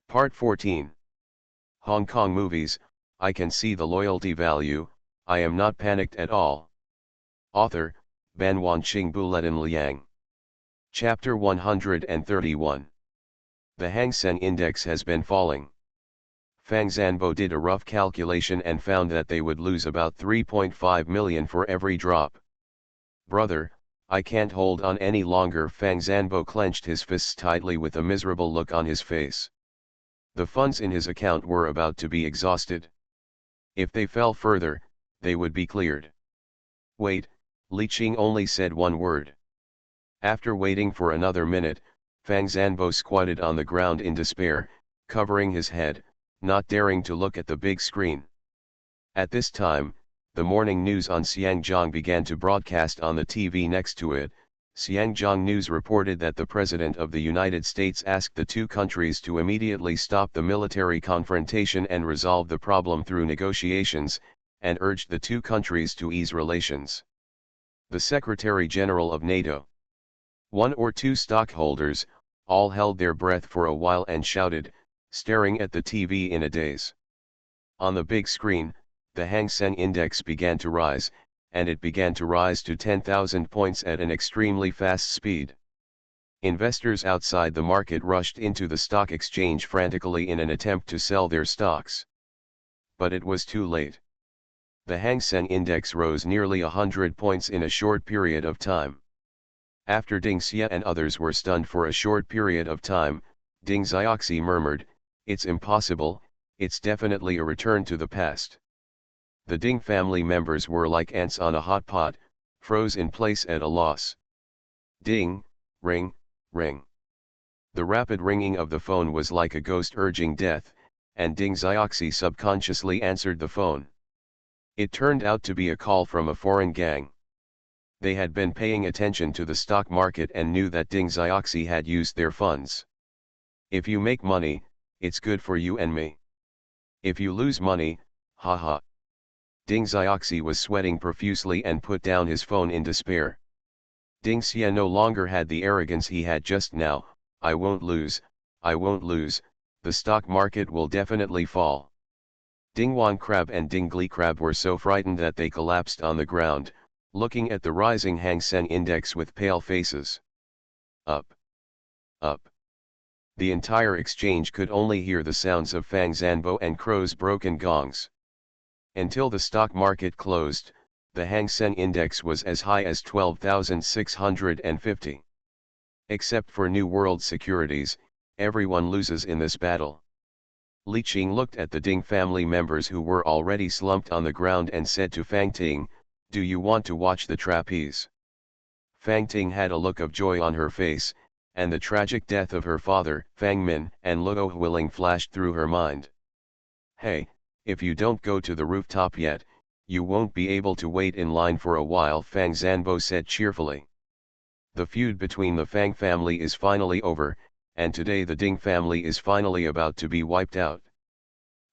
Part 14. Hong Kong movies, I can see the loyalty value, I am not panicked at all. Author, Ban Wanqing Bulletin Liang. Chapter 131. The Hang Seng Index has been falling. Fang Zanbo did a rough calculation and found that they would lose about 3.5 million for every drop. Brother, I can't hold on any longer. Fang Zanbo clenched his fists tightly with a miserable look on his face. The funds in his account were about to be exhausted. If they fell further, they would be cleared. Wait, Li Qing only said one word. After waiting for another minute, Fang Zanbo squatted on the ground in despair, covering his head, not daring to look at the big screen. At this time, the morning news on Xiangjiang began to broadcast on the TV next to it. Xiangjiang News reported that the President of the United States asked the two countries to immediately stop the military confrontation and resolve the problem through negotiations, and urged the two countries to ease relations. The Secretary General of NATO, one or two stockholders, all held their breath for a while and shouted, staring at the TV in a daze. On the big screen, the Hang Seng Index began to rise, and it began to rise to 10,000 points at an extremely fast speed. Investors outside the market rushed into the stock exchange frantically in an attempt to sell their stocks. But it was too late. The Hang Seng Index rose nearly 100 points in a short period of time. After Ding Xia and others were stunned for a short period of time, Ding Xiaoxi murmured, "It's impossible, it's definitely a return to the past." The Ding family members were like ants on a hot pot, froze in place at a loss. Ding, ring, ring. The rapid ringing of the phone was like a ghost urging death, and Ding Xiaoxi subconsciously answered the phone. It turned out to be a call from a foreign gang. They had been paying attention to the stock market and knew that Ding Xiaoxi had used their funds. If you make money, it's good for you and me. If you lose money, haha. Ding Xiaoxi was sweating profusely and put down his phone in despair. Ding Xia no longer had the arrogance he had just now. I won't lose, the stock market will definitely fall. Ding Wan Crab and Ding Gli Crab were so frightened that they collapsed on the ground, looking at the rising Hang Seng Index with pale faces. Up. Up. The entire exchange could only hear the sounds of Fang Zanbo and Crow's broken gongs. Until the stock market closed, the Hang Seng Index was as high as 12,650. Except for New World Securities, everyone loses in this battle. Li Qing looked at the Ding family members who were already slumped on the ground and said to Fang Ting, "Do you want to watch the trapeze?" Fang Ting had a look of joy on her face, and the tragic death of her father, Fang Min, and Luo Huiling flashed through her mind. "Hey, if you don't go to the rooftop yet, you won't be able to wait in line for a while," Fang Zanbo said cheerfully. The feud between the Fang family is finally over, and today the Ding family is finally about to be wiped out.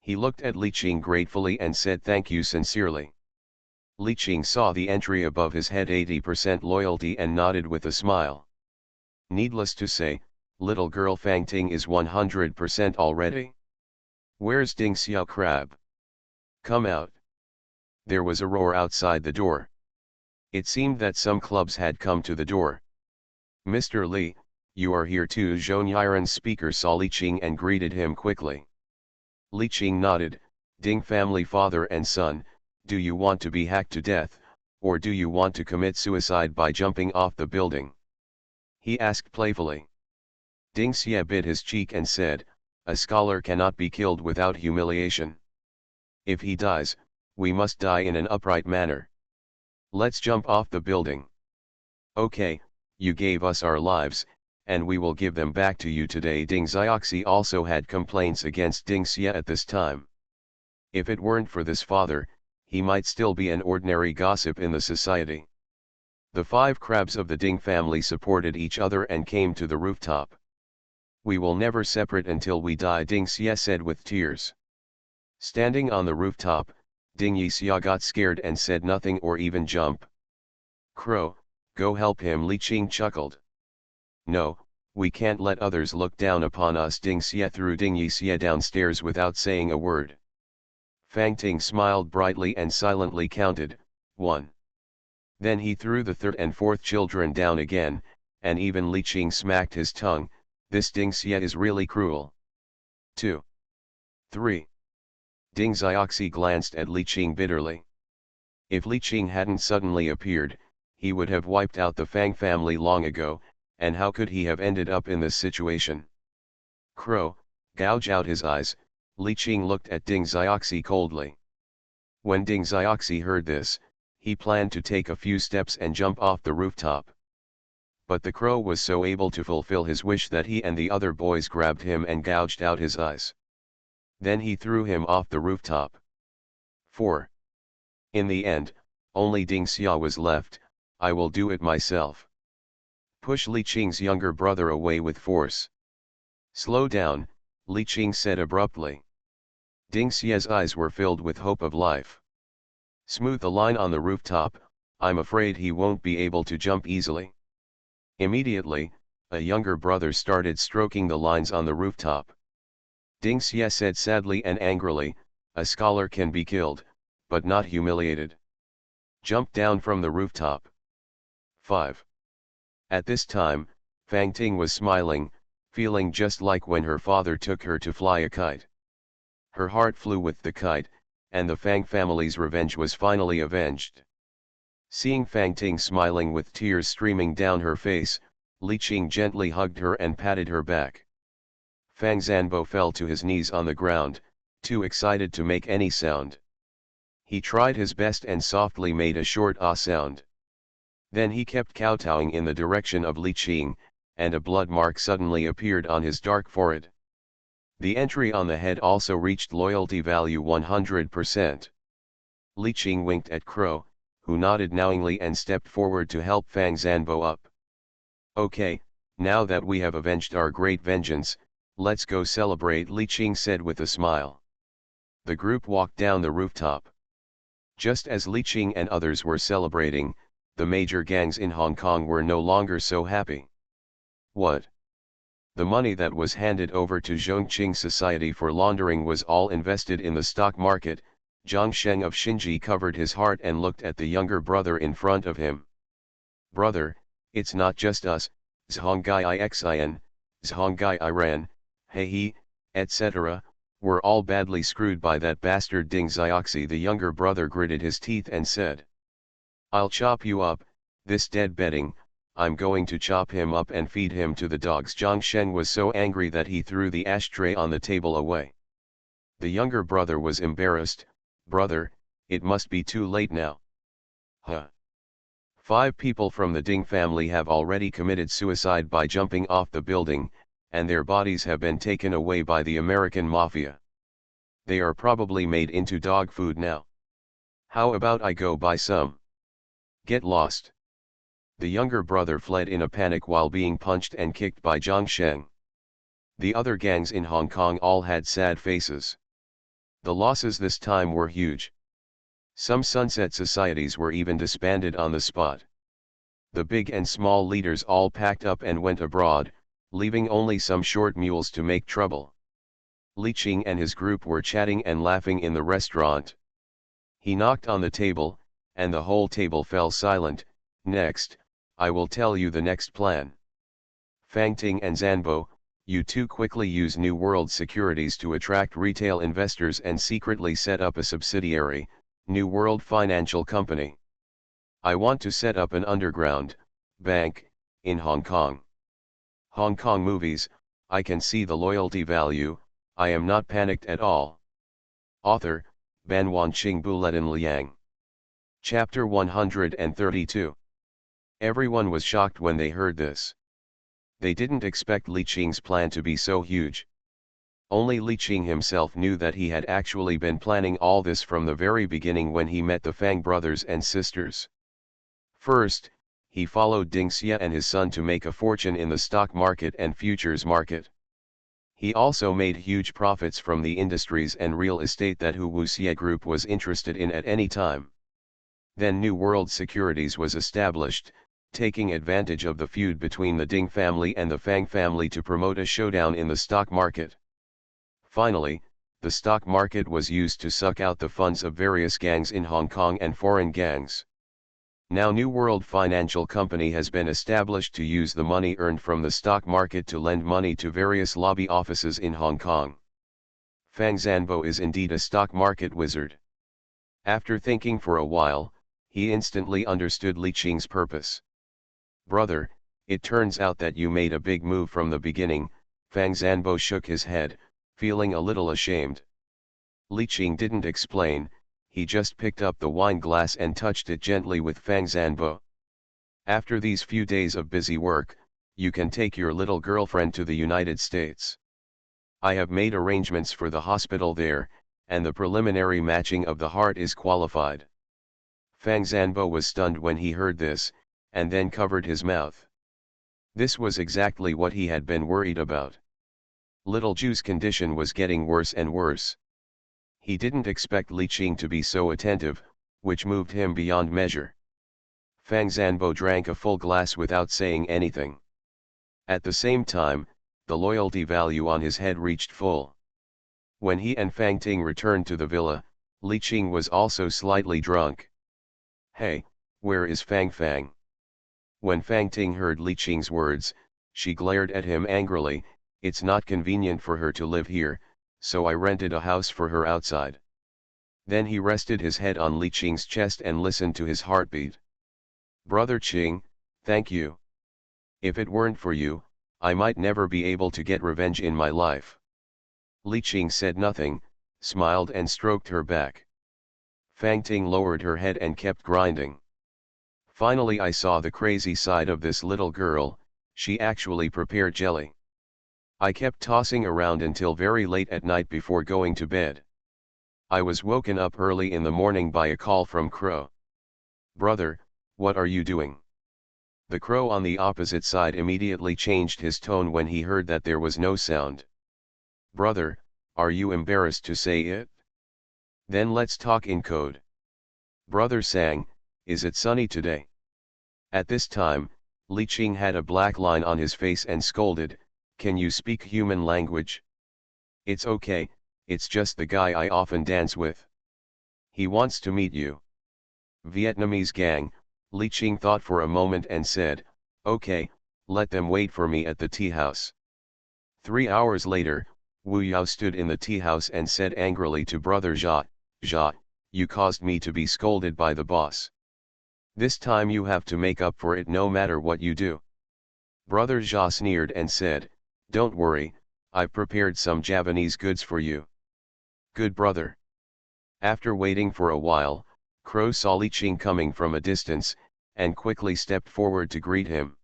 He looked at Li Qing gratefully and said thank you sincerely. Li Qing saw the entry above his head 80% loyalty and nodded with a smile. Needless to say, little girl Fang Ting is 100% already. Where's Ding Xiao Crab? Come out. There was a roar outside the door. It seemed that some clubs had come to the door. Mr. Li, you are here too. Zhou Yiren's speaker saw Li Qing and greeted him quickly. Li Qing nodded. Ding family father and son, do you want to be hacked to death, or do you want to commit suicide by jumping off the building? He asked playfully. Ding Xia bit his cheek and said, a scholar cannot be killed without humiliation. If he dies, we must die in an upright manner. Let's jump off the building. Okay, you gave us our lives, and we will give them back to you today. Ding Xiaoxi also had complaints against Ding Xia at this time. If it weren't for this father, he might still be an ordinary gossip in the society. The 5 crabs of the Ding family supported each other and came to the rooftop. We will never separate until we die, Ding Xia said with tears. Standing on the rooftop, Ding Yixia got scared and said nothing or even jump. Crow, go help him, Li Qing chuckled. No, We can't let others look down upon us. Ding Xie threw Ding Yixie downstairs without saying a word. Fang Ting smiled brightly and silently counted, 1. Then he threw the third and fourth children down again, and even Li Qing smacked his tongue. This Ding Xie is really cruel. 2. 3. Ding Xiaoxi glanced at Li Qing bitterly. If Li Qing hadn't suddenly appeared, he would have wiped out the Fang family long ago, and how could he have ended up in this situation? Crow, gouge out his eyes. Li Qing looked at Ding Xiaoxi coldly. When Ding Xiaoxi heard this, he planned to take a few steps and jump off the rooftop. But the crow was so able to fulfill his wish that he and the other boys grabbed him and gouged out his eyes. Then he threw him off the rooftop. 4. In the end, only Ding Xia was left. I will do it myself. Push Li Qing's younger brother away with force. Slow down, Li Qing said abruptly. Ding Xia's eyes were filled with hope of life. Smooth the line on the rooftop, I'm afraid he won't be able to jump easily. Immediately, a younger brother started stroking the lines on the rooftop. Ding Xia said sadly and angrily, a scholar can be killed, but not humiliated. Jump down from the rooftop. 5. At this time, Fang Ting was smiling, feeling just like when her father took her to fly a kite. Her heart flew with the kite, and the Fang family's revenge was finally avenged. Seeing Fang Ting smiling with tears streaming down her face, Li Qing gently hugged her and patted her back. Fang Zanbo fell to his knees on the ground, too excited to make any sound. He tried his best and softly made a short ah sound. Then he kept kowtowing in the direction of Li Qing, and a blood mark suddenly appeared on his dark forehead. The entry on the head also reached loyalty value 100%. Li Qing winked at Crow, who nodded knowingly and stepped forward to help Fang Zanbo up. Okay, now that we have avenged our great vengeance, let's go celebrate, Li Qing said with a smile. The group walked down the rooftop. Just as Li Qing and others were celebrating, the major gangs in Hong Kong were no longer so happy. What? The money that was handed over to Zhongqing Society for laundering was all invested in the stock market. Zhang Sheng of Xinji covered his heart and looked at the younger brother in front of him. Brother, it's not just us, Zhongai Ixin, Zhongai Iran, He, etc., we're all badly screwed by that bastard Ding Xiaoxi. The younger brother gritted his teeth and said, I'll chop you up, this dead betting, I'm going to chop him up and feed him to the dogs. Zhang Sheng was so angry that he threw the ashtray on the table away. The younger brother was embarrassed. Brother, it must be too late now. Huh. 5 people from the Ding family have already committed suicide by jumping off the building, and their bodies have been taken away by the American mafia. They are probably made into dog food now. How about I go buy some? Get lost. The younger brother fled in a panic while being punched and kicked by Zhang Sheng. The other gangs in Hong Kong all had sad faces. The losses this time were huge. Some sunset societies were even disbanded on the spot. The big and small leaders all packed up and went abroad, leaving only some short mules to make trouble. Li Qing and his group were chatting and laughing in the restaurant. He knocked on the table, and the whole table fell silent. Next, I will tell you the next plan. Fang Ting and Zanbo, you two quickly use New World Securities to attract retail investors and secretly set up a subsidiary, New World Financial Company. I want to set up an underground bank in Hong Kong. Hong Kong movies, I can see the loyalty value, I am not panicked at all. Author, Ban Wanqing Buletin Liang. Chapter 132. Everyone was shocked when they heard this. They didn't expect Li Qing's plan to be so huge. Only Li Qing himself knew that he had actually been planning all this from the very beginning when he met the Fang brothers and sisters. First, he followed Ding Xia and his son to make a fortune in the stock market and futures market. He also made huge profits from the industries and real estate that Hu Wuxia Group was interested in at any time. Then New World Securities was established, taking advantage of the feud between the Ding family and the Fang family to promote a showdown in the stock market. Finally, the stock market was used to suck out the funds of various gangs in Hong Kong and foreign gangs. Now New World Financial Company has been established to use the money earned from the stock market to lend money to various lobby offices in Hong Kong. Fang Zanbo is indeed a stock market wizard. After thinking for a while, he instantly understood Li Qing's purpose. "Brother, it turns out that you made a big move from the beginning." Fang Zanbo shook his head, feeling a little ashamed. Li Qing didn't explain, he just picked up the wine glass and touched it gently with Fang Zanbo. "After these few days of busy work, you can take your little girlfriend to the United States. I have made arrangements for the hospital there, and the preliminary matching of the heart is qualified." Fang Zanbo was stunned when he heard this, and then covered his mouth. This was exactly what he had been worried about. Little Ju's condition was getting worse and worse. He didn't expect Li Qing to be so attentive, which moved him beyond measure. Fang Zanbo drank a full glass without saying anything. At the same time, the loyalty value on his head reached full. When he and Fang Ting returned to the villa, Li Qing was also slightly drunk. "Hey, where is Fang Fang?" When Fang Ting heard Li Qing's words, she glared at him angrily. "It's not convenient for her to live here, so I rented a house for her outside." Then he rested his head on Li Qing's chest and listened to his heartbeat. "Brother Qing, thank you. If it weren't for you, I might never be able to get revenge in my life." Li Qing said nothing, smiled and stroked her back. Fang Ting lowered her head and kept grinding. "Finally I saw the crazy side of this little girl. She actually prepared jelly. I kept tossing around until very late at night before going to bed. I was woken up early in the morning by a call from Crow. 'Brother, what are you doing?' The crow on the opposite side immediately changed his tone when he heard that there was no sound. 'Brother, are you embarrassed to say it? Then let's talk in code.' Brother sang, 'Is it sunny today?' At this time, Li Qing had a black line on his face and scolded, 'Can you speak human language?' 'It's okay, it's just the guy I often dance with. He wants to meet you.' 'Vietnamese gang,' Li Qing thought for a moment and said, 'Okay, let them wait for me at the tea house.' 3 hours later, Wu Yao stood in the tea house and said angrily to Brother Jia, 'Jia, you caused me to be scolded by the boss. This time you have to make up for it no matter what you do.' Brother Jia sneered and said, 'Don't worry, I've prepared some Javanese goods for you.' 'Good brother.' After waiting for a while, Crow saw Li Qing coming from a distance, and quickly stepped forward to greet him.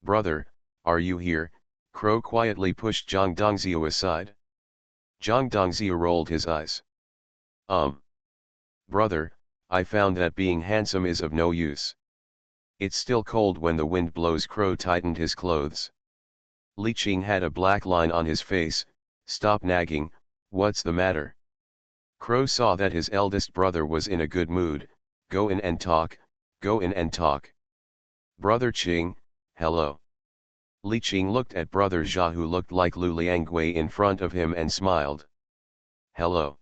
'Brother, are you here?' Crow quietly pushed Zhang Dongzhou aside. Zhang Dongzhou rolled his eyes. Brother, I found that being handsome is of no use. It's still cold when the wind blows.' Crow tightened his clothes. Li Qing had a black line on his face. 'Stop nagging, what's the matter?' Crow saw that his eldest brother was in a good mood. 'Go in and talk, go in and talk.' 'Brother Qing, hello.' Li Qing looked at Brother Jia, who looked like Lu Liangwei in front of him, and smiled. 'Hello.'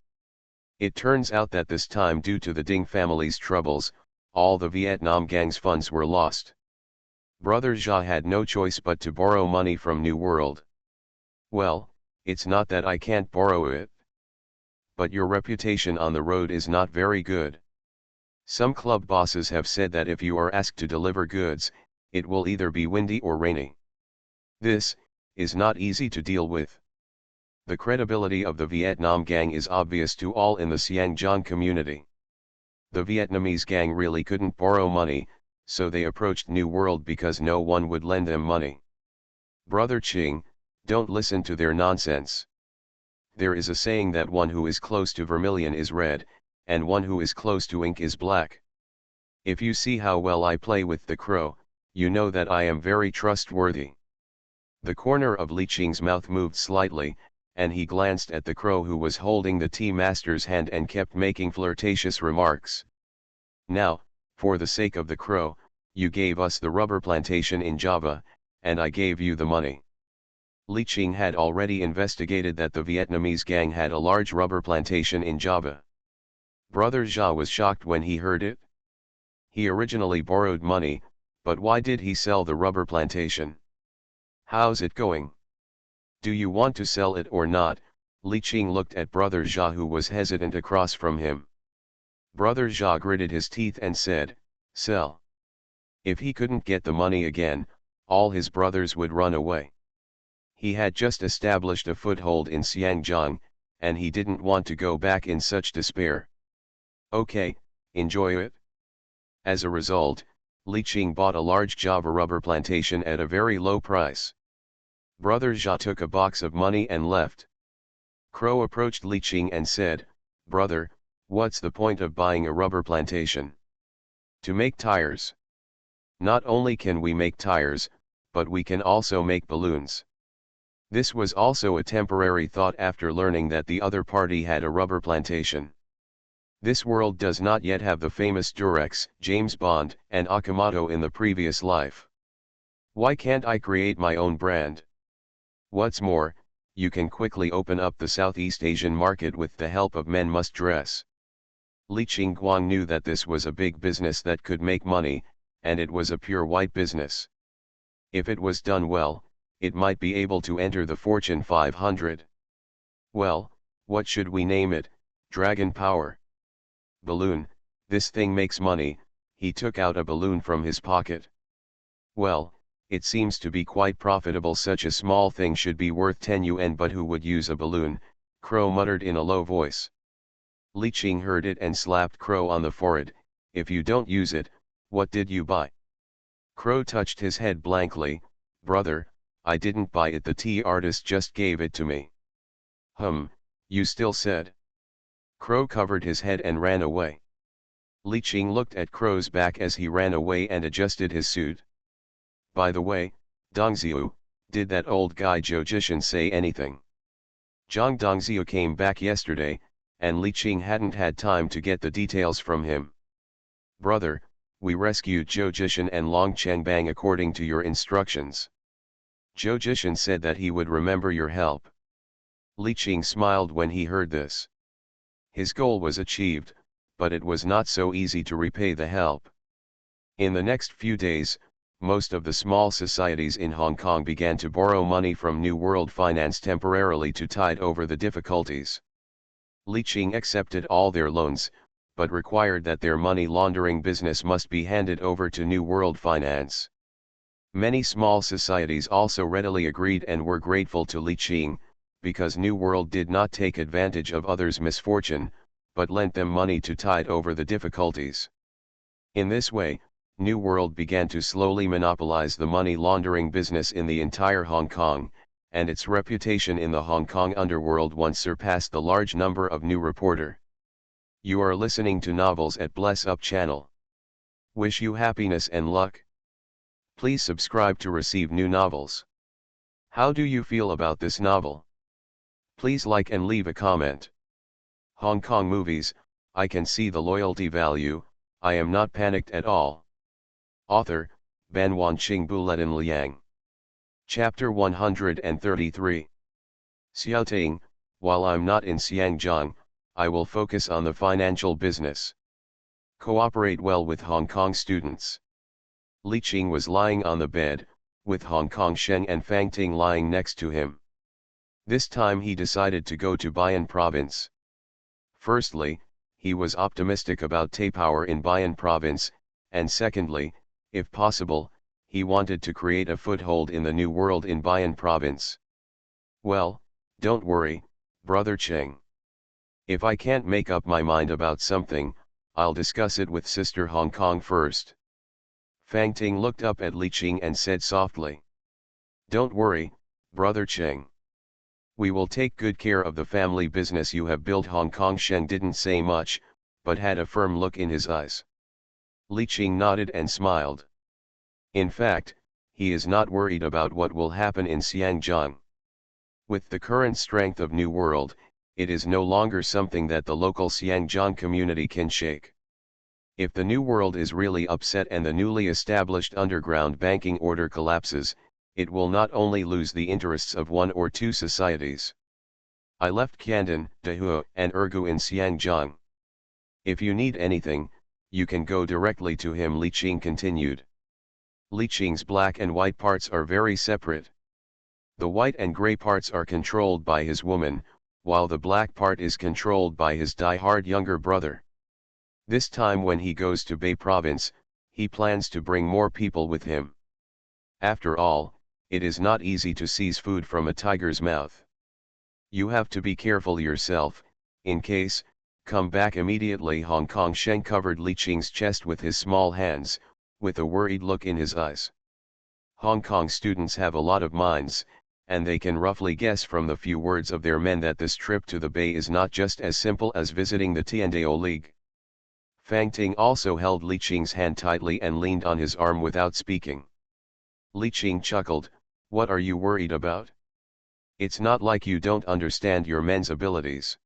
It turns out that this time, due to the Ding family's troubles, all the Vietnam gang's funds were lost. Brother Jia had no choice but to borrow money from New World. 'Well, it's not that I can't borrow it. But your reputation on the road is not very good. Some club bosses have said that if you are asked to deliver goods, it will either be windy or rainy. This is not easy to deal with. The credibility of the Vietnam gang is obvious to all in the Xiangjiang community. The Vietnamese gang really couldn't borrow money, so they approached New World because no one would lend them money. Brother Qing, don't listen to their nonsense. There is a saying that one who is close to vermilion is red, and one who is close to ink is black. If you see how well I play with the crow, you know that I am very trustworthy.' The corner of Li Qing's mouth moved slightly, and he glanced at the crow, who was holding the tea master's hand and kept making flirtatious remarks. Now, for the sake of the crow, you gave us the rubber plantation in Java, and I gave you the money. Li Qing had already investigated that the Vietnamese gang had a large rubber plantation in Java. Brother Jia was shocked when he heard it. He originally borrowed money, but why did he sell the rubber plantation? How's it going? Do you want to sell it or not? Li Qing looked at Brother Jia, who was hesitant across from him. Brother Jia gritted his teeth and said, "Sell." If he couldn't get the money again, all his brothers would run away. He had just established a foothold in Xiangjiang, and he didn't want to go back in such despair. Okay, enjoy it. As a result, Li Qing bought a large Java rubber plantation at a very low price. Brother Jia took a box of money and left. Crow approached Li Qing and said, "Brother, what's the point of buying a rubber plantation?" "To make tires. Not only can we make tires, but we can also make balloons." This was also a temporary thought after learning that the other party had a rubber plantation. This world does not yet have the famous Durex, James Bond, and Akamoto in the previous life. Why can't I create my own brand? What's more, you can quickly open up the Southeast Asian market with the help of Men Must Dress. Li Qingguang knew that this was a big business that could make money, and it was a pure white business. If it was done well, it might be able to enter the Fortune 500. Well, what should we name it? Dragon Power. Balloon, this thing makes money. He took out a balloon from his pocket. Well, it seems to be quite profitable. Such a small thing should be worth 10 yuan, but who would use a balloon? Crow muttered in a low voice. Li Qing heard it and slapped Crow on the forehead. "If you don't use it, what did you buy?" Crow touched his head blankly. "Brother, I didn't buy it, the tea artist just gave it to me." You still said?" Crow covered his head and ran away. Li Qing looked at Crow's back as he ran away and adjusted his suit. "By the way, Dongziu, did that old guy Zhou Jishan say anything?" Zhang Dongziu came back yesterday, and Li Qing hadn't had time to get the details from him. "Brother, we rescued Zhou Jishan and Long Changbang according to your instructions. Zhou Jishan said that he would remember your help." Li Qing smiled when he heard this. His goal was achieved, but it was not so easy to repay the help. In the next few days, most of the small societies in Hong Kong began to borrow money from New World Finance temporarily to tide over the difficulties. Li Qing accepted all their loans, but required that their money laundering business must be handed over to New World Finance. Many small societies also readily agreed and were grateful to Li Qing, because New World did not take advantage of others' misfortune, but lent them money to tide over the difficulties. In this way, New World began to slowly monopolize the money laundering business in the entire Hong Kong, and its reputation in the Hong Kong underworld once surpassed the large number of new reporter. You are listening to Novels at Bless Up channel. Wish you happiness and luck. Please subscribe to receive new novels. How do you feel about this novel? Please like and leave a comment. Hong Kong movies, I can see the loyalty value, I am not panicked at all. Author, Ban Wanqing Buletin Liang. Chapter 133. Xiaoting, while I'm not in Xiangjiang, I will focus on the financial business. Cooperate well with Hong Kong students. Li Qing was lying on the bed, with Hong Kong Sheng and Fang Ting lying next to him. This time he decided to go to Bayan Province. Firstly, he was optimistic about Power in Bayan Province, and secondly, if possible, he wanted to create a foothold in the New World in Bayan Province. Well, don't worry, Brother Cheng. If I can't make up my mind about something, I'll discuss it with Sister Hong Kong first. Fang Ting looked up at Li Qing and said softly. Don't worry, Brother Cheng. We will take good care of the family business you have built. Hong Kong Sheng didn't say much, but had a firm look in his eyes. Li Qing nodded and smiled. In fact, he is not worried about what will happen in Xiangjiang. With the current strength of New World, it is no longer something that the local Xiangjiang community can shake. If the new world is really upset and the newly established underground banking order collapses, it will not only lose the interests of one or two societies. I left Kandin, Dahua, and Urgu in Xiangjiang. If you need anything, you can go directly to him, Li Qing continued. Li Qing's black and white parts are very separate. The white and gray parts are controlled by his woman, while the black part is controlled by his die-hard younger brother. This time when he goes to Bei province, he plans to bring more people with him. After all, it is not easy to seize food from a tiger's mouth. You have to be careful yourself, in case, come back immediately. Hong Kong Sheng covered Li Qing's chest with his small hands, with a worried look in his eyes. Hong Kong students have a lot of minds, and they can roughly guess from the few words of their men that this trip to the Bay is not just as simple as visiting the Tiandao League. Fang Ting also held Li Qing's hand tightly and leaned on his arm without speaking. Li Qing chuckled, "What are you worried about? It's not like you don't understand your men's abilities."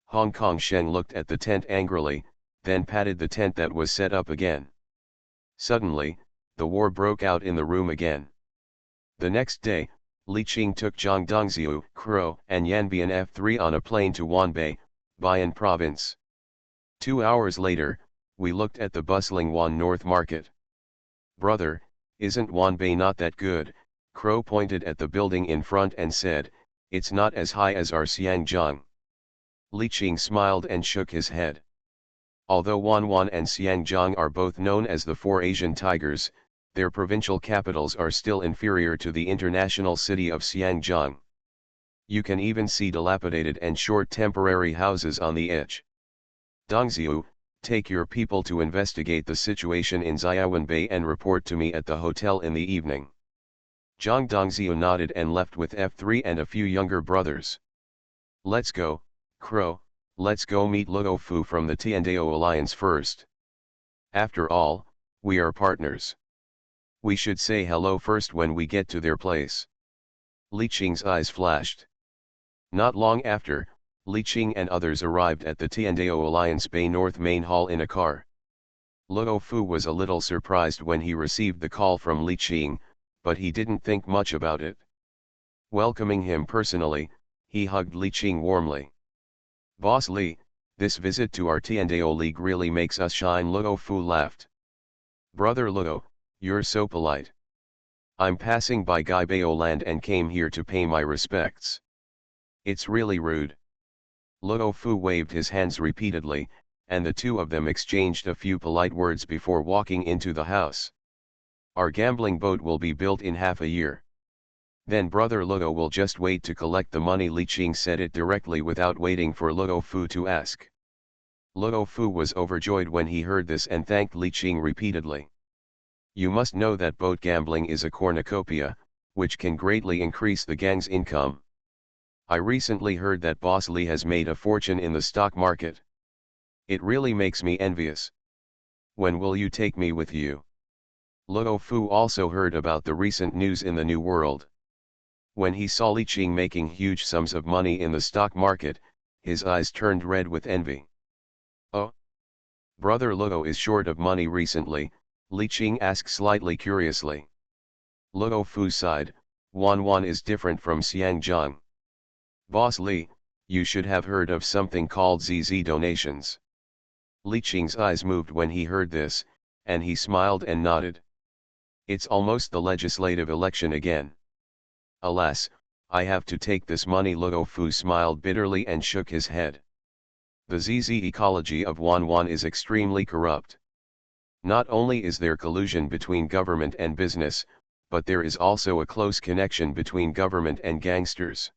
Hong Kong Sheng looked at the tent angrily, then patted the tent that was set up again. Suddenly, the war broke out in the room again. The next day, Li Qing took Zhang Dongxiu, Crow, and Yan Bian F3 on a plane to Wanbei, Bayan province. 2 hours later, we looked at the bustling Wan North Market. "Brother, isn't Wanbei not that good?" Crow pointed at the building in front and said, "It's not as high as our Xiangjiang." Li Qing smiled and shook his head. Although Wanwan and Xiangjiang are both known as the Four Asian Tigers, their provincial capitals are still inferior to the international city of Xiangjiang. You can even see dilapidated and short temporary houses on the edge. "Dongxiu, take your people to investigate the situation in Xiaowan Bay and report to me at the hotel in the evening." Zhang Dongxiu nodded and left with F3 and a few younger brothers. "Let's go, Crow, let's go meet Luo Fu from the Tiandao Alliance first. After all, we are partners. We should say hello first when we get to their place." Li Qing's eyes flashed. Not long after, Li Qing and others arrived at the Tiandao Alliance Bay North Main Hall in a car. Luo Fu was a little surprised when he received the call from Li Qing, but he didn't think much about it. Welcoming him personally, he hugged Li Qing warmly. "Boss Li, this visit to our Tiandao League really makes us shine." Luo Fu laughed. "Brother Luo, you're so polite. I'm passing by Gaibao land and came here to pay my respects. It's really rude." Luo Fu waved his hands repeatedly, and the two of them exchanged a few polite words before walking into the house. "Our gambling boat will be built in half a year. Then Brother Luo will just wait to collect the money." Li Qing said it directly without waiting for Luo Fu to ask. Luo Fu was overjoyed when he heard this and thanked Li Qing repeatedly. "You must know that boat gambling is a cornucopia, which can greatly increase the gang's income. I recently heard that Boss Li has made a fortune in the stock market. It really makes me envious. When will you take me with you?" Luo Fu also heard about the recent news in the New World. When he saw Li Qing making huge sums of money in the stock market, his eyes turned red with envy. "Oh? Brother Luo is short of money recently?" Li Qing asked slightly curiously. Luo Fu sighed, "Wanwan is different from Xiangjiang. Boss Li, you should have heard of something called ZZ donations." Li Qing's eyes moved when he heard this, and he smiled and nodded. "It's almost the legislative election again. Alas, I have to take this money." Luo Fu smiled bitterly and shook his head. "The ZZ ecology of Wanwan is extremely corrupt. Not only is there collusion between government and business, but there is also a close connection between government and gangsters."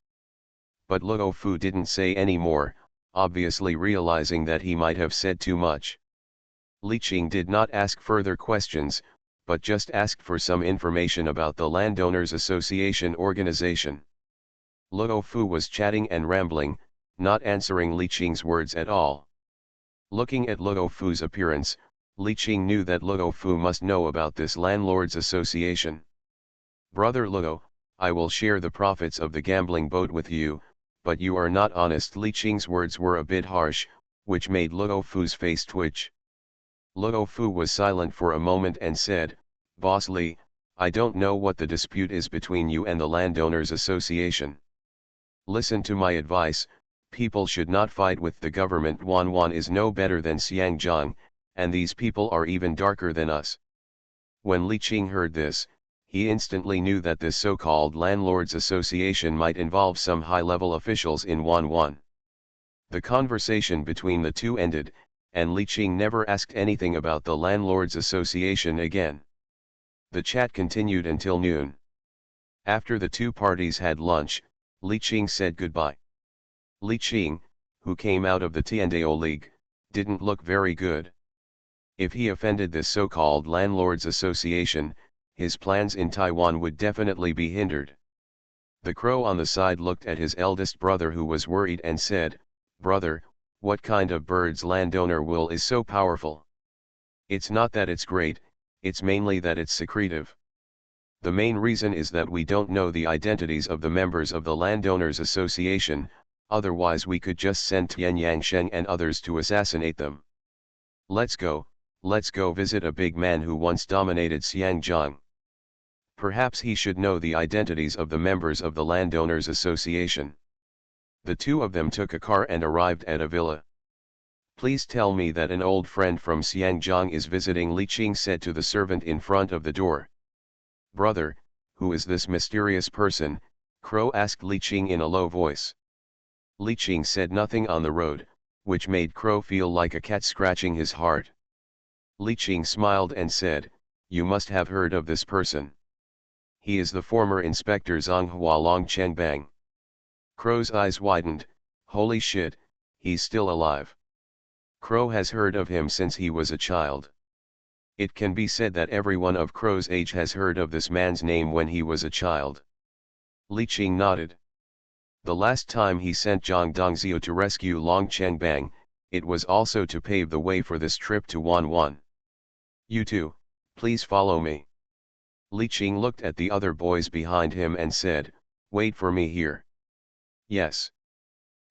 But Luo Fu didn't say any more, obviously realizing that he might have said too much. Li Qing did not ask further questions, but just asked for some information about the Landowners Association organization. Luo Fu was chatting and rambling, not answering Li Qing's words at all. Looking at Luo Fu's appearance, Li Qing knew that Luo Fu must know about this Landlords Association. "Brother Luo, I will share the profits of the gambling boat with you, but you are not honest." Li Qing's words were a bit harsh, which made Luo Fu's face twitch. Luo Fu was silent for a moment and said, "Boss Li, I don't know what the dispute is between you and the Landowners Association. Listen to my advice, people should not fight with the government. Wan Wan is no better than Xiangjiang, and these people are even darker than us." When Li Qing heard this, he instantly knew that this so-called Landlords Association might involve some high-level officials in Wan Wan. The conversation between the two ended, and Li Qing never asked anything about the Landlords Association again. The chat continued until noon. After the two parties had lunch, Li Qing said goodbye. Li Qing, who came out of the Tiandao League, didn't look very good. If he offended this so-called Landlords Association, his plans in Taiwan would definitely be hindered. The crow on the side looked at his eldest brother, who was worried, and said, "Brother, what kind of bird's landowner wool is so powerful? It's not that it's great, it's mainly that it's secretive. The main reason is that we don't know the identities of the members of the Landowners Association, otherwise we could just send Tian Yangsheng and others to assassinate them. Let's go visit a big man who once dominated Xiangjiang. Perhaps he should know the identities of the members of the Landowners Association." The two of them took a car and arrived at a villa. "Please tell me that an old friend from Xiangjiang is visiting," Li Qing said to the servant in front of the door. "Brother, who is this mysterious person?" Crow asked Li Qing in a low voice. Li Qing said nothing on the road, which made Crow feel like a cat scratching his heart. Li Qing smiled and said, "You must have heard of this person. He is the former Inspector Zonghua Long Chengbang." Crow's eyes widened. "Holy shit, he's still alive." Crow has heard of him since he was a child. It can be said that everyone of Crow's age has heard of this man's name when he was a child. Li Qing nodded. The last time he sent Zhang Dongzhou to rescue Long Chengbang, it was also to pave the way for this trip to Wan Wan. "You two, please follow me." Li Qing looked at the other boys behind him and said, "Wait for me here." "Yes."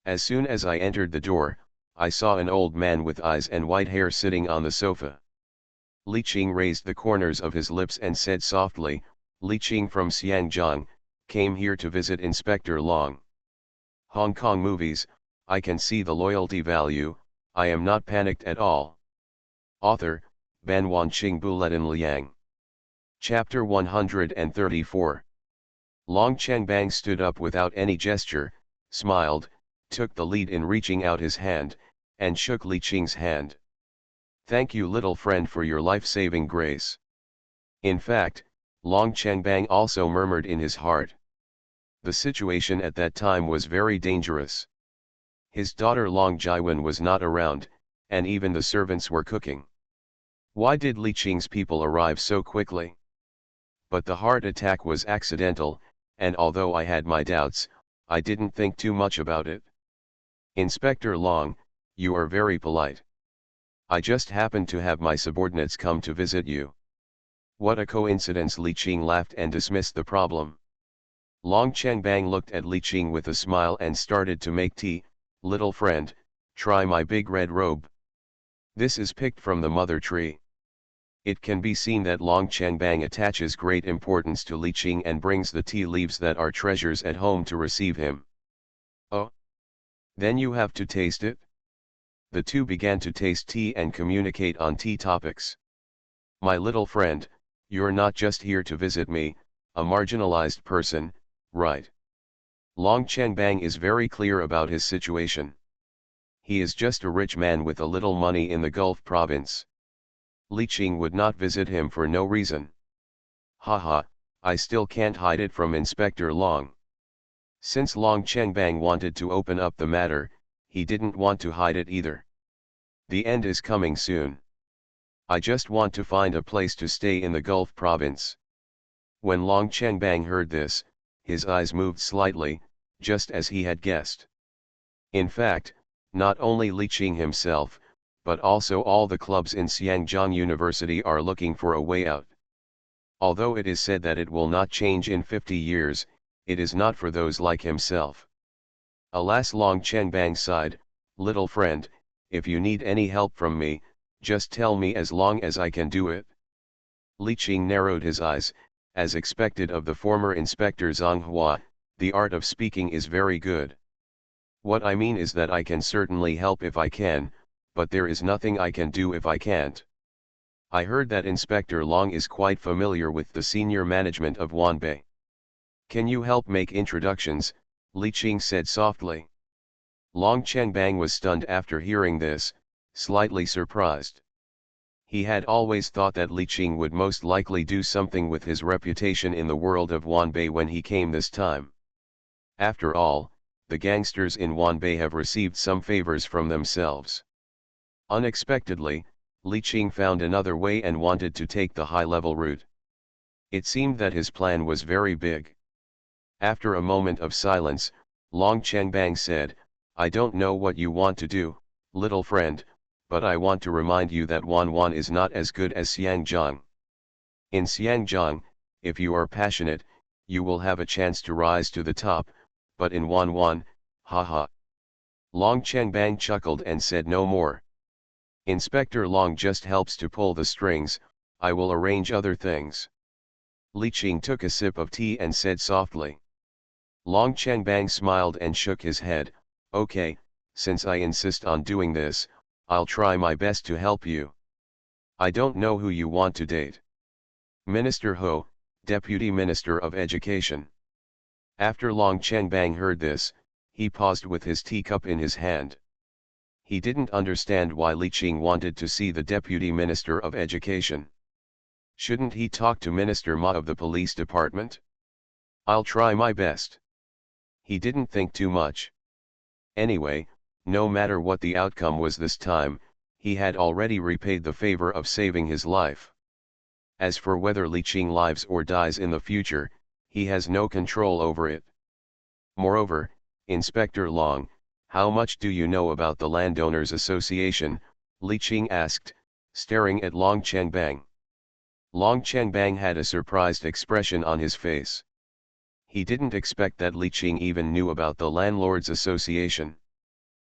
As soon as I entered the door, I saw an old man with eyes and white hair sitting on the sofa. Li Qing raised the corners of his lips and said softly, "Li Qing from Xiangjiang, came here to visit Inspector Long. Hong Kong movies, I can see the loyalty value, I am not panicked at all." Author, Ban Wanqing Bulletin Liang. Chapter 134. Long Chengbang stood up without any gesture, smiled, took the lead in reaching out his hand, and shook Li Qing's hand. "Thank you, little friend, for your life-saving grace." In fact, Long Chengbang also murmured in his heart. The situation at that time was very dangerous. His daughter Long Jiwen was not around, and even the servants were cooking. Why did Li Qing's people arrive so quickly? But the heart attack was accidental, and although I had my doubts, I didn't think too much about it. "Inspector Long, you are very polite. I just happened to have my subordinates come to visit you." "What a coincidence!" Li Qing laughed and dismissed the problem. Long Chengbang looked at Li Qing with a smile and started to make tea. "Little friend, try my big red robe. This is picked from the mother tree." It can be seen that Long Chengbang attaches great importance to Li Qing and brings the tea leaves that are treasures at home to receive him. "Oh? Then you have to taste it?" The two began to taste tea and communicate on tea topics. "My little friend, you're not just here to visit me, a marginalized person, right?" Long Chengbang is very clear about his situation. He is just a rich man with a little money in the Gulf province. Li Qing would not visit him for no reason. "Haha, I still can't hide it from Inspector Long." Since Long Chengbang wanted to open up the matter, he didn't want to hide it either. "The end is coming soon. I just want to find a place to stay in the Gulf province." When Long Chengbang heard this, his eyes moved slightly, just as he had guessed. In fact, not only Li Qing himself, but also all the clubs in Xiangjiang University are looking for a way out. Although it is said that it will not change in 50 years, it is not for those like himself. Alas, Long Chengbang sighed, "Little friend, if you need any help from me, Just tell me as long as I can do it. Li Qing narrowed his eyes, as expected of the former Inspector Zhang Hua. The art of speaking is very good. What I mean is that I can certainly help if I can, but there is nothing I can do if I can't. I heard that Inspector Long is quite familiar with the senior management of Wanbei. Can you help make introductions? Li Qing said softly. Long Chengbang was stunned after hearing this, slightly surprised. He had always thought that Li Qing would most likely do something with his reputation in the world of Wanbei when he came this time. After all, the gangsters in Wanbei have received some favors from themselves. Unexpectedly, Li Qing found another way and wanted to take the high-level route. It seemed that his plan was very big. After a moment of silence, Long Chengbang said, I don't know what you want to do, little friend, but I want to remind you that Wanwan is not as good as Xiangjiang. In Xiangjiang, if you are passionate, you will have a chance to rise to the top, but in Wanwan, haha. Long Chengbang chuckled and said no more. Inspector Long just helps to pull the strings, I will arrange other things. Li Qing took a sip of tea and said softly. Long Chengbang smiled and shook his head, okay, since I insist on doing this, I'll try my best to help you. I don't know who you want to date. Minister Ho, Deputy Minister of Education. After Long Chengbang heard this, he paused with his teacup in his hand. He didn't understand why Li Qing wanted to see the Deputy Minister of Education. Shouldn't he talk to Minister Ma of the Police Department? I'll try my best. He didn't think too much. Anyway, no matter what the outcome was this time, he had already repaid the favor of saving his life. As for whether Li Qing lives or dies in the future, he has no control over it. Moreover, Inspector Long, how much do you know about the Landowners Association? Li Qing asked, staring at Long Chengbang. Long Chengbang had a surprised expression on his face. He didn't expect that Li Qing even knew about the Landlords Association.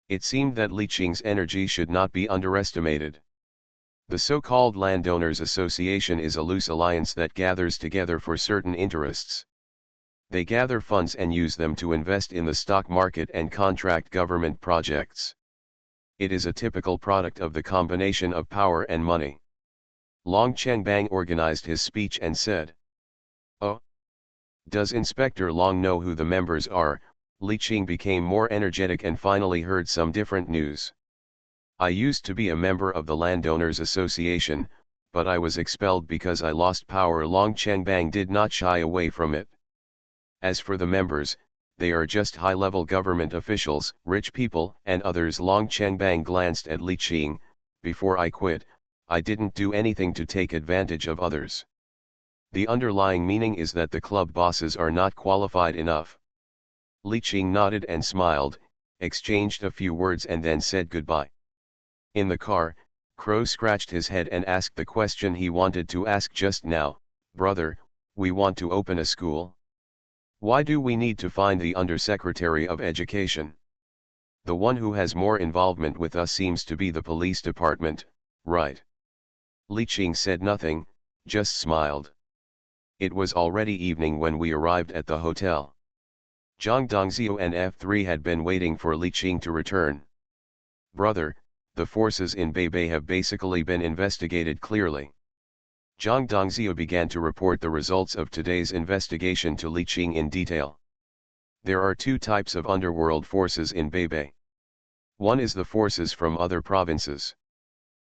It seemed that Li Qing's energy should not be underestimated. The so-called Landowners Association is a loose alliance that gathers together for certain interests. They gather funds and use them to invest in the stock market and contract government projects. It is a typical product of the combination of power and money. Long Chengbang organized his speech and said, "Oh, does Inspector Long know who the members are?" Li Qing became more energetic and finally heard some different news. "I used to be a member of the Landowners Association, but I was expelled because I lost power." Long Chengbang did not shy away from it. As for the members, they are just high-level government officials, rich people and others. Long Chengbang glanced at Li Qing. "Before I quit, I didn't do anything to take advantage of others. The underlying meaning is that the club bosses are not qualified enough." Li Qing nodded and smiled, exchanged a few words and then said goodbye. In the car, Crow scratched his head and asked the question he wanted to ask just now, "Brother, we want to open a school. Why do we need to find the Undersecretary of Education? The one who has more involvement with us seems to be the police department, right?" Li Qing said nothing, just smiled. It was already evening when we arrived at the hotel. Zhang Dongzhou and F3 had been waiting for Li Qing to return. "Brother, the forces in Beibei have basically been investigated clearly." Zhang Dongzhou began to report the results of today's investigation to Li Qing in detail. There are two types of underworld forces in Beibei. One is the forces from other provinces.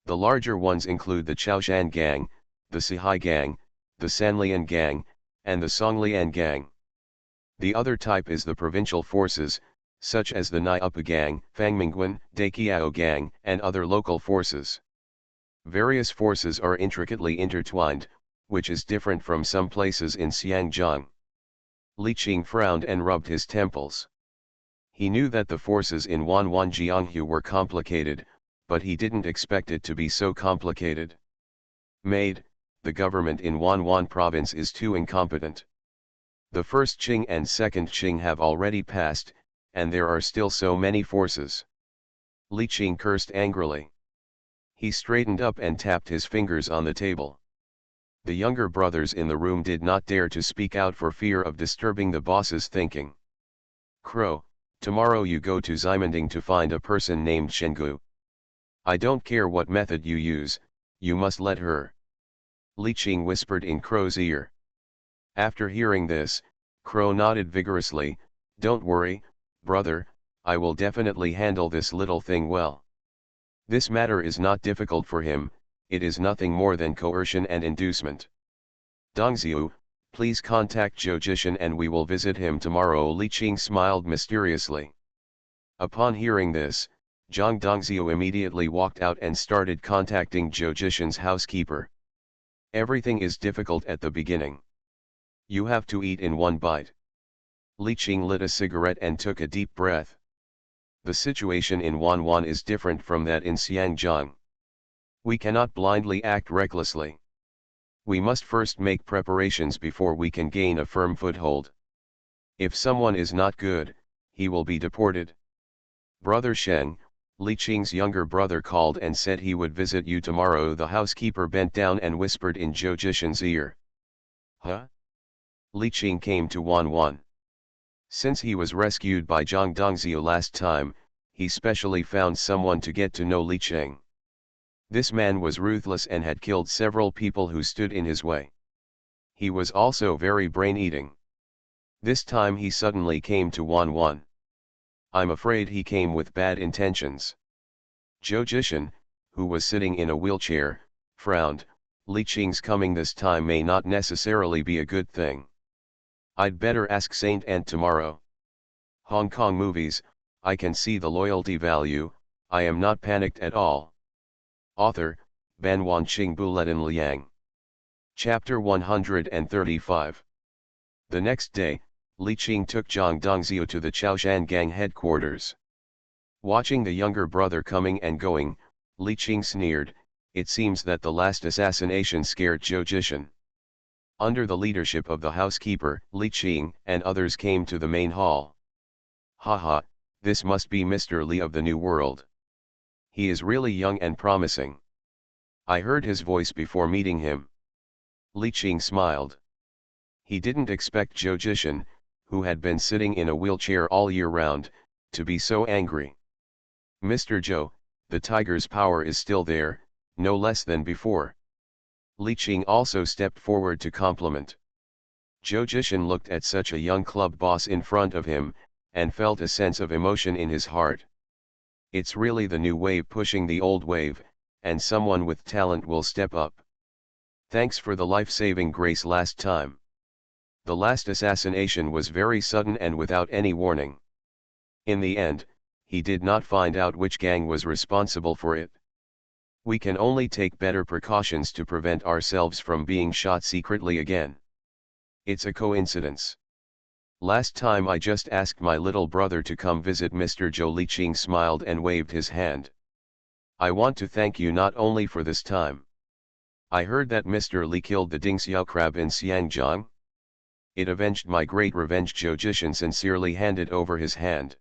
The larger ones include the Chaoshan Gang, the Sihai Gang, the Sanlian Gang, and the Songlian Gang. The other type is the provincial forces, such as the Naiupa Gang, Fangmingguan, Daiqiao Gang, and other local forces. Various forces are intricately intertwined, which is different from some places in Xiangjiang. Li Qing frowned and rubbed his temples. He knew that the forces in Wanwan Jianghu were complicated, but he didn't expect it to be so complicated. The government in Wanwan province is too incompetent. The first Qing and second Qing have already passed, and there are still so many forces. Li Qing cursed angrily. He straightened up and tapped his fingers on the table. The younger brothers in the room did not dare to speak out for fear of disturbing the boss's thinking. Crow, tomorrow you go to Ximending to find a person named Shengu. I don't care what method you use, you must let her. Li Qing whispered in Crow's ear. After hearing this, Crow nodded vigorously. Don't worry, brother, I will definitely handle this little thing well. This matter is not difficult for him, it is nothing more than coercion and inducement. Dongxiu, please contact Zhou Jishan and we will visit him tomorrow. Li Qing smiled mysteriously. Upon hearing this, Zhang Dongxiu immediately walked out and started contacting Zhou Jishan's housekeeper. Everything is difficult at the beginning. You have to eat in one bite. Li Qing lit a cigarette and took a deep breath. The situation in Wanwan is different from that in Xiangjiang. We cannot blindly act recklessly. We must first make preparations before we can gain a firm foothold. If someone is not good, he will be deported. Brother Sheng, Li Qing's younger brother, called and said he would visit you tomorrow. The housekeeper bent down and whispered in Zhou Jishan's ear. Huh? Li Qing came to Wanwan. Since he was rescued by Zhang Dongxiu last time, he specially found someone to get to know Li Qing. This man was ruthless and had killed several people who stood in his way. He was also very brain-eating. This time he suddenly came to Wanwan. I'm afraid he came with bad intentions. Zhou Jishan, who was sitting in a wheelchair, frowned. Li Qing's coming this time may not necessarily be a good thing. I'd better ask Saint Ant tomorrow. Hong Kong movies, I can see the loyalty value, I am not panicked at all. Author, Ban Wanqing Buletin Liang. Chapter 135. The next day, Li Qing took Zhang Dongxiu to the Chaoshan gang headquarters. Watching the younger brother coming and going, Li Qing sneered. It seems that the last assassination scared Zhou Jishan. Under the leadership of the housekeeper, Li Qing and others came to the main hall. Haha, this must be Mr. Li of the New World. He is really young and promising. I heard his voice before meeting him. Li Qing smiled. He didn't expect Zhou Jishan, who had been sitting in a wheelchair all year round, to be so angry. Mr. Zhou, the tiger's power is still there, no less than before. Li Qing also stepped forward to compliment. Zhou Jishan looked at such a young club boss in front of him, and felt a sense of emotion in his heart. It's really the new wave pushing the old wave, and someone with talent will step up. Thanks for the life-saving grace last time. The last assassination was very sudden and without any warning. In the end, he did not find out which gang was responsible for it. We can only take better precautions to prevent ourselves from being shot secretly again. It's a coincidence. Last time I just asked my little brother to come visit Mr. Zhou. Li Qing smiled and waved his hand. I want to thank you not only for this time. I heard that Mr. Li killed the Ding Xiao crab in Xiangjiang. It avenged my great revenge. Zhou Jishan sincerely handed over his hand.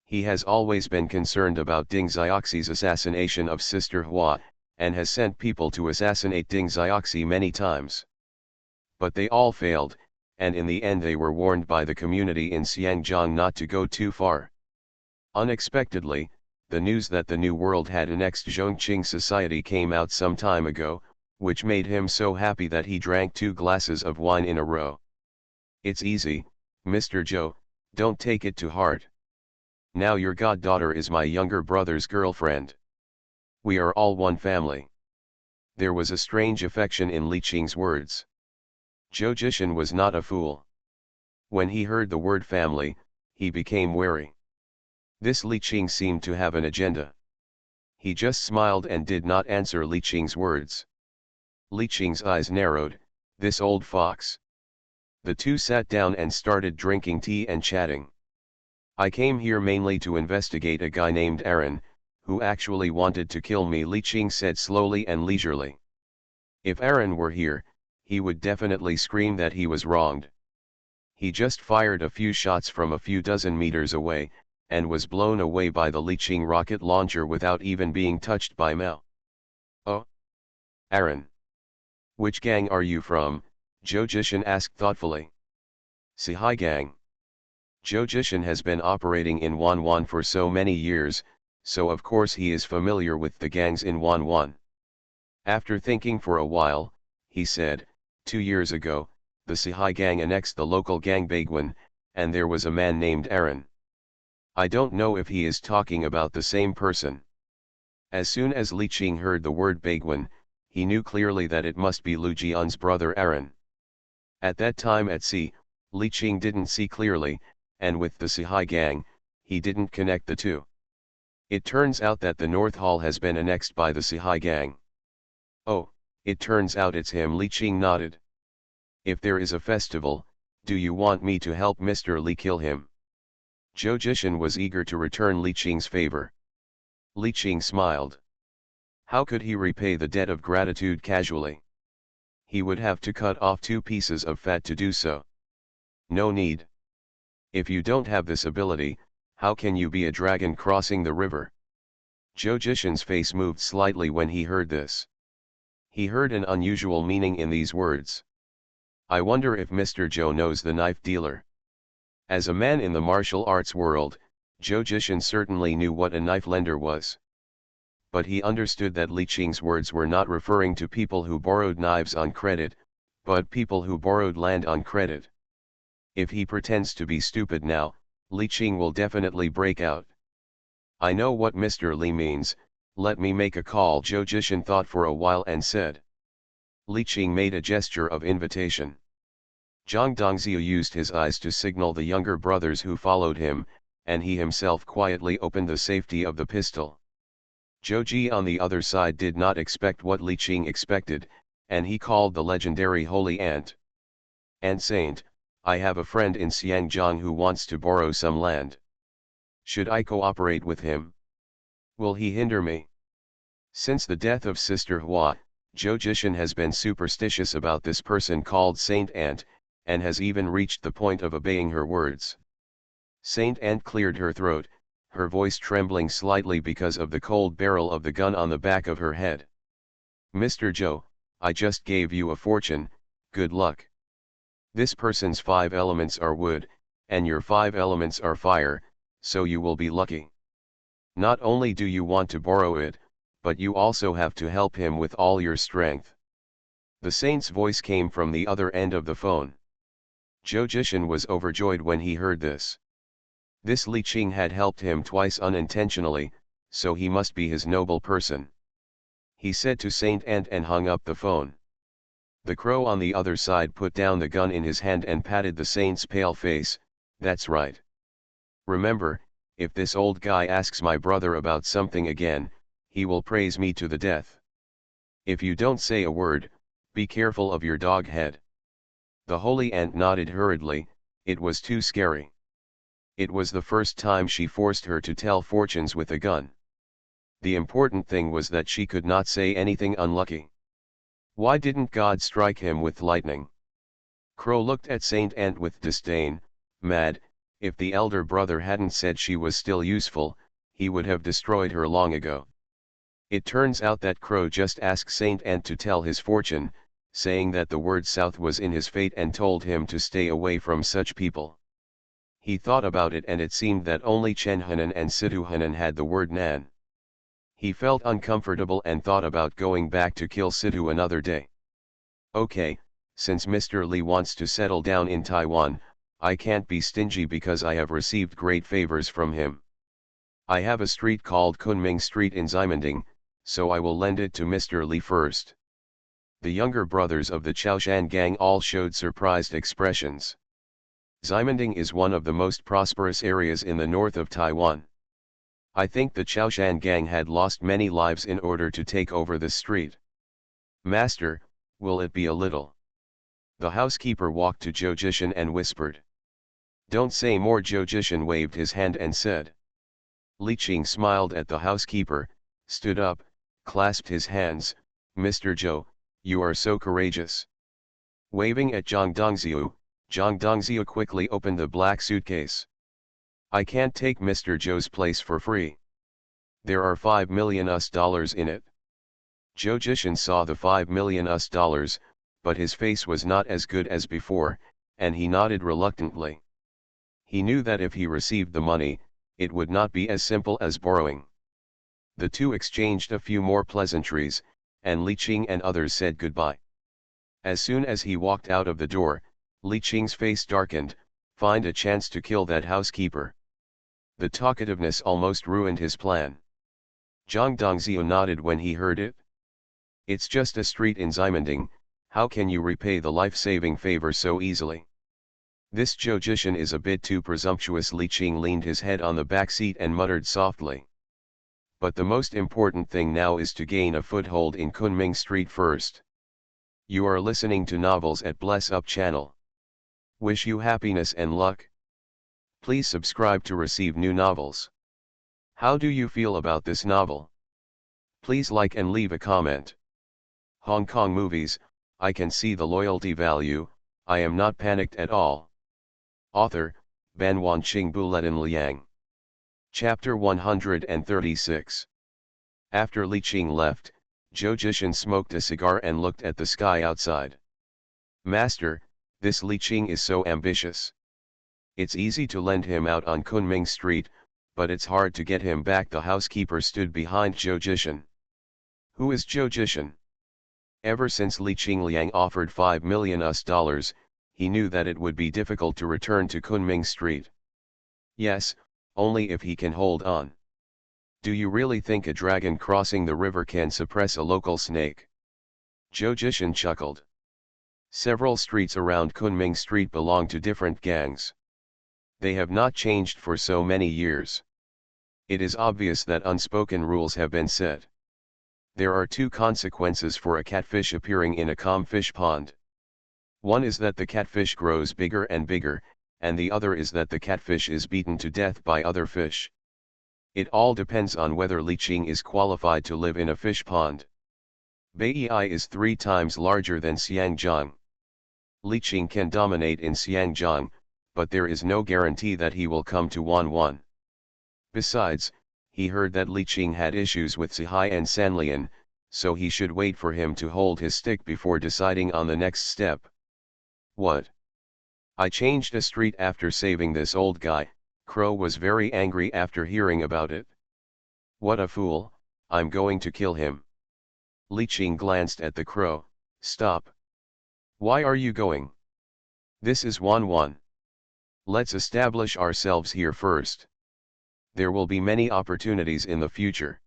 He has always been concerned about Ding Xiaoxi's assassination of Sister Hua, and has sent people to assassinate Ding Xiaoxi many times. But they all failed, and in the end they were warned by the community in Xiangjiang not to go too far. Unexpectedly, the news that the New World had annexed Zhongqing society came out some time ago, which made him so happy that he drank 2 glasses of wine in a row. It's easy, Mr. Zhou, don't take it to heart. Now your goddaughter is my younger brother's girlfriend. We are all one family. There was a strange affection in Li Qing's words. Zhou Jishan was not a fool. When he heard the word family, he became wary. This Li Qing seemed to have an agenda. He just smiled and did not answer Li Qing's words. Li Qing's eyes narrowed. This old fox. The two sat down and started drinking tea and chatting. I came here mainly to investigate a guy named Aaron, who actually wanted to kill me, Li Qing said slowly and leisurely. If Aaron were here, he would definitely scream that he was wronged. He just fired a few shots from a few dozen meters away, and was blown away by the Li Qing rocket launcher without even being touched by Mao. Oh, Aaron. Which gang are you from? Joe Jishin asked thoughtfully. Sci-fi gang. Joe Jishin has been operating in Wanwan for so many years, so of course he is familiar with the gangs in Wanwan. After thinking for a while, he said, 2 years ago, the Sci-fi gang annexed the local gang Bagwan, and there was a man named Aaron. I don't know if he is talking about the same person. As soon as Li Qing heard the word Bagwan, he knew clearly that it must be Lu Jian's brother Aaron. At that time at sea, Li Qing didn't see clearly, and with the Sci-fi gang, he didn't connect the two. It turns out that the North Hall has been annexed by the Sci-fi gang. Oh, it turns out it's him. Li Qing nodded. If there is a festival, do you want me to help Mr. Li kill him? Joe Jishin was eager to return Li Qing's favor. Li Qing smiled. How could he repay the debt of gratitude casually? He would have to cut off 2 pieces of fat to do so. No need. If you don't have this ability, how can you be a dragon crossing the river? Joe Jishin's face moved slightly when he heard this. He heard an unusual meaning in these words. I wonder if Mr. Joe knows the knife dealer. As a man in the martial arts world, Joe Jishin certainly knew what a knife lender was. But he understood that Li Qing's words were not referring to people who borrowed knives on credit, but people who borrowed land on credit. If he pretends to be stupid now, Li Qing will definitely break out. I know what Mr. Li means, let me make a call. Joe Jishin thought for a while and said. Li Qing made a gesture of invitation. Zhang Dongzhi used his eyes to signal the younger brothers who followed him, and he himself quietly opened the safety of the pistol. Zhou Ji on the other side did not expect what Li Qing expected, and he called the legendary Holy Ant. Ant Saint, I have a friend in Xiangjiang who wants to borrow some land. Should I cooperate with him? Will he hinder me? Since the death of Sister Hua, Zhou Jishin has been superstitious about this person called Saint Ant, and has even reached the point of obeying her words. Saint Ant cleared her throat, her voice trembling slightly because of the cold barrel of the gun on the back of her head. Mr. Zhou, I just gave you a fortune, good luck. This person's 5 elements are wood, and your 5 elements are fire, so you will be lucky. Not only do you want to borrow it, but you also have to help him with all your strength. The saint's voice came from the other end of the phone. Zhou Jishin was overjoyed when he heard this. This Li Qing had helped him twice unintentionally, so he must be his noble person. He said to Saint Ant and hung up the phone. The crow on the other side put down the gun in his hand and patted the saint's pale face. That's right. Remember, if this old guy asks my brother about something again, he will praise me to the death. If you don't say a word, be careful of your dog head. The holy ant nodded hurriedly, it was too scary. It was the first time she forced her to tell fortunes with a gun. The important thing was that she could not say anything unlucky. Why didn't God strike him with lightning? Crow looked at Saint Ant with disdain. Mad, if the elder brother hadn't said she was still useful, he would have destroyed her long ago. It turns out that Crow just asked Saint Ant to tell his fortune, saying that the word south was in his fate and told him to stay away from such people. He thought about it and it seemed that only Chen Henan and Situ Henan had the word nan. He felt uncomfortable and thought about going back to kill Situ another day. Okay, since Mr. Li wants to settle down in Taiwan, I can't be stingy because I have received great favors from him. I have a street called Kunming Street in Ximending, so I will lend it to Mr. Li first. The younger brothers of the Chaoshan gang all showed surprised expressions. Ximending is one of the most prosperous areas in the north of Taiwan. I think the Chaoshan gang had lost many lives in order to take over this street. Master, will it be a little? The housekeeper walked to Zhou Jishin and whispered. Don't say more. Zhou Jishin waved his hand and said. Li Qing smiled at the housekeeper, stood up, clasped his hands. Mr. Zhou, you are so courageous. Waving at Zhang Dongzhi quickly opened the black suitcase. I can't take Mr. Zhou's place for free. There are $5 million in it. Joe Jishin saw the $5 million, but his face was not as good as before, and he nodded reluctantly. He knew that if he received the money, it would not be as simple as borrowing. The two exchanged a few more pleasantries, and Li Qing and others said goodbye. As soon as he walked out of the door, Li Qing's face darkened. Find a chance to kill that housekeeper. The talkativeness almost ruined his plan. Zhang Dongzhou nodded when he heard it. It's just a street in Ximending, how can you repay the life-saving favor so easily? This Zhou Jishin is a bit too presumptuous. Li Qing leaned his head on the back seat and muttered softly. But the most important thing now is to gain a foothold in Kunming Street first. You are listening to Novels at Bless Up channel. Wish you happiness and luck. Please subscribe to receive new novels. How do you feel about this novel? Please like and leave a comment. Hong Kong movies, I can see the loyalty value, I am not panicked at all. Author, Ban Wanqing Buletin Liang. Chapter 136. After Li Qing left, Zhou Jishin smoked a cigar and looked at the sky outside. Master, this Li Qing is so ambitious. It's easy to lend him out on Kunming Street, but it's hard to get him back. The housekeeper stood behind Zhou Jishin. Who is Zhou Jishin? Ever since Li Qing Liang offered $5 million, he knew that it would be difficult to return to Kunming Street. Yes, only if he can hold on. Do you really think a dragon crossing the river can suppress a local snake? Zhou Jishin chuckled. Several streets around Kunming Street belong to different gangs. They have not changed for so many years. It is obvious that unspoken rules have been set. There are two consequences for a catfish appearing in a calm fish pond. One is that the catfish grows bigger and bigger, and the other is that the catfish is beaten to death by other fish. It all depends on whether Li Qing is qualified to live in a fish pond. Beiyai is 3 times larger than Xiangjiang. Li Qing can dominate in Xiangjiang, but there is no guarantee that he will come to Wanwan. Besides, he heard that Li Qing had issues with Sihai and Sanlian, so he should wait for him to hold his stick before deciding on the next step. What? I changed a street after saving this old guy. Crow was very angry after hearing about it. What a fool, I'm going to kill him. Li Qing glanced at the crow. Stop. Why are you going? This is Wanwan. Let's establish ourselves here first. There will be many opportunities in the future.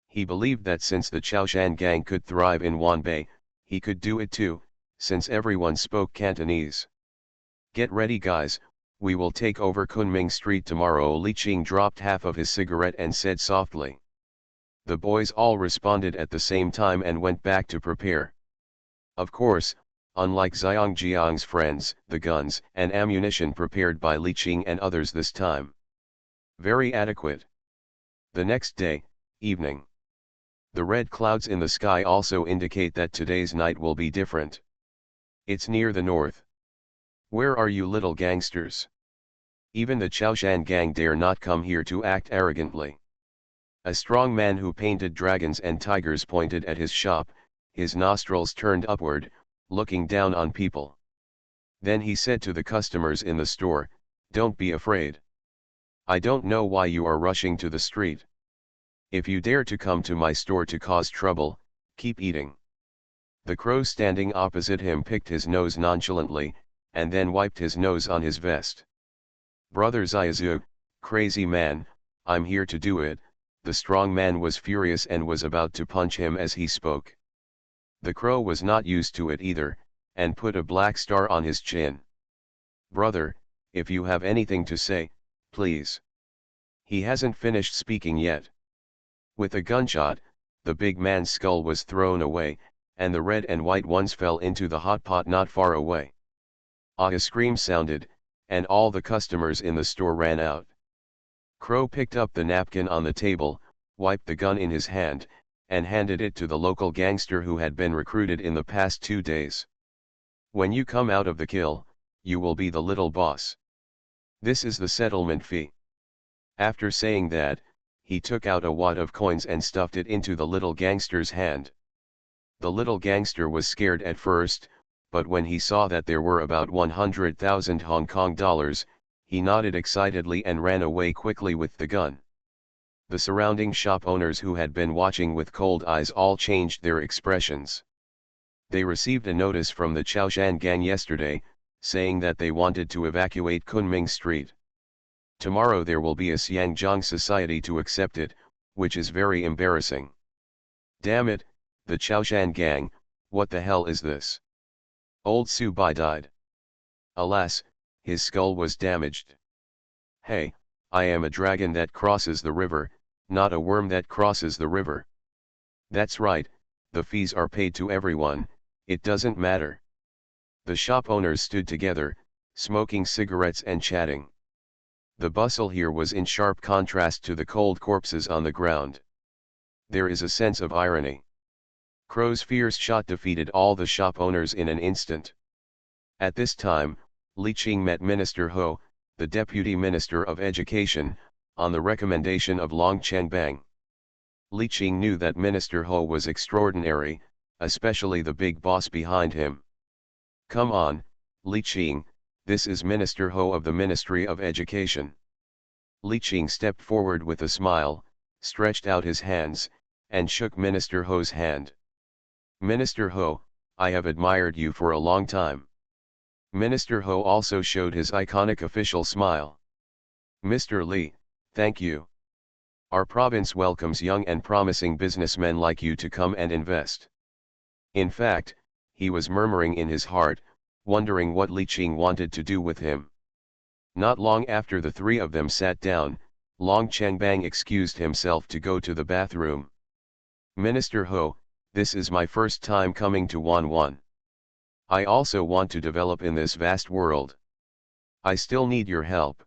He believed that since the Chaoshan gang could thrive in Wanbei, he could do it too, since everyone spoke Cantonese. Get ready guys, we will take over Kunming Street tomorrow. Li Qing dropped half of his cigarette and said softly. The boys all responded at the same time and went back to prepare. Of course, unlike Xiangjiang's friends, the guns and ammunition prepared by Li Qing and others this time. Very adequate. The next day, evening. The red clouds in the sky also indicate that today's night will be different. It's near the north. Where are you little gangsters? Even the Chaoshan gang dare not come here to act arrogantly. A strong man who painted dragons and tigers pointed at his shop, his nostrils turned upward, looking down on people. Then he said to the customers in the store, don't be afraid. I don't know why you are rushing to the street. If you dare to come to my store to cause trouble, keep eating. The crow standing opposite him picked his nose nonchalantly, and then wiped his nose on his vest. Brother Xiaozu, crazy man, I'm here to do it. The strong man was furious and was about to punch him as he spoke. The crow was not used to it either, and put a black star on his chin. Brother, if you have anything to say, please. He hasn't finished speaking yet. With a gunshot, the big man's skull was thrown away, and the red and white ones fell into the hot pot not far away. A scream sounded, and all the customers in the store ran out. Crow picked up the napkin on the table, wiped the gun in his hand, and handed it to the local gangster who had been recruited in the past 2 days. When you come out of the kill, you will be the little boss. This is the settlement fee. After saying that, he took out a wad of coins and stuffed it into the little gangster's hand. The little gangster was scared at first, but when he saw that there were about 100,000 Hong Kong dollars, he nodded excitedly and ran away quickly with the gun. The surrounding shop owners who had been watching with cold eyes all changed their expressions. They received a notice from the Chaoshan gang yesterday, saying that they wanted to evacuate Kunming Street. Tomorrow there will be a Xiangjiang society to accept it, which is very embarrassing. Damn it, the Chaoshan gang, what the hell is this? Old Su Bai died. Alas, his skull was damaged. Hey, I am a dragon that crosses the river, not a worm that crosses the river. That's right, the fees are paid to everyone, it doesn't matter. The shop owners stood together, smoking cigarettes and chatting. The bustle here was in sharp contrast to the cold corpses on the ground. There is a sense of irony. Crow's fierce shot defeated all the shop owners in an instant. At this time, Li Qing met Minister Ho, the Deputy Minister of Education, on the recommendation of Long Chengbang. Li Qing knew that Minister Ho was extraordinary, especially the big boss behind him. Come on, Li Qing, this is Minister Ho of the Ministry of Education. Li Qing stepped forward with a smile, stretched out his hands, and shook Minister Ho's hand. Minister Ho, I have admired you for a long time. Minister Ho also showed his iconic official smile. Mr. Li, thank you. Our province welcomes young and promising businessmen like you to come and invest. In fact, he was murmuring in his heart, wondering what Li Qing wanted to do with him. Not long after the three of them sat down, Long Chengbang excused himself to go to the bathroom. Minister Ho, this is my first time coming to Wanwan. I also want to develop in this vast world. I still need your help.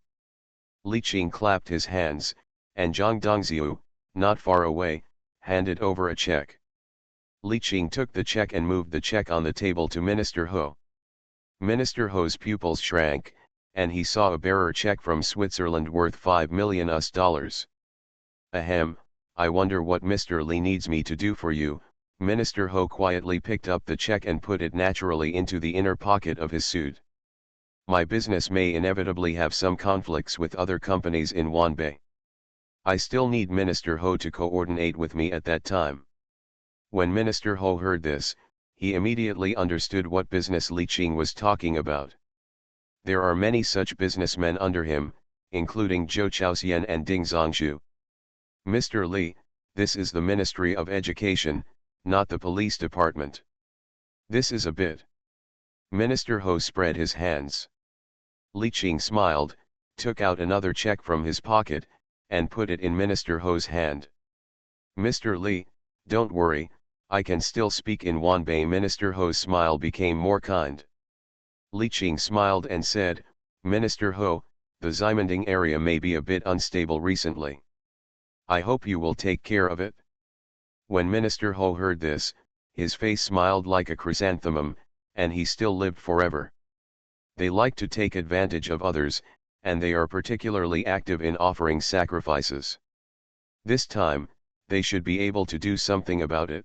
Li Qing clapped his hands, and Zhang Dongziu, not far away, handed over a check. Li Qing took the check and moved the check on the table to Minister Ho. Minister Ho's pupils shrank, and he saw a bearer check from Switzerland worth $5 million. Ahem, I wonder what Mr. Li needs me to do for you. Minister Ho quietly picked up the check and put it naturally into the inner pocket of his suit. My business may inevitably have some conflicts with other companies in Wanbei. I still need Minister Ho to coordinate with me at that time. When Minister Ho heard this, he immediately understood what business Li Qing was talking about. There are many such businessmen under him, including Zhou Chaoxian and Ding Zongshu. Mr. Li, this is the Ministry of Education, not the police department. This is a bit. Minister Ho spread his hands. Li Qing smiled, took out another check from his pocket, and put it in Minister Ho's hand. Mr. Li, don't worry, I can still speak in Wanbei. Minister Ho's smile became more kind. Li Qing smiled and said, Minister Ho, the Ximending area may be a bit unstable recently. I hope you will take care of it. When Minister Ho heard this, his face smiled like a chrysanthemum, and he still lived forever. They like to take advantage of others, and they are particularly active in offering sacrifices. This time, they should be able to do something about it.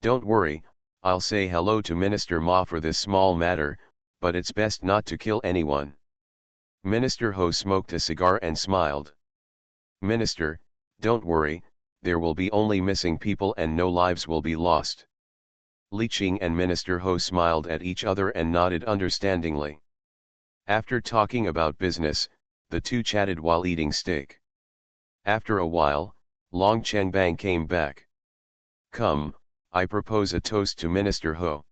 Don't worry, I'll say hello to Minister Ma for this small matter, but it's best not to kill anyone. Minister Ho smoked a cigar and smiled. Minister, don't worry, there will be only missing people and no lives will be lost. Li Qing and Minister Ho smiled at each other and nodded understandingly. After talking about business, the two chatted while eating steak. After a while, Long Chengbang came back. Come, I propose a toast to Minister Ho.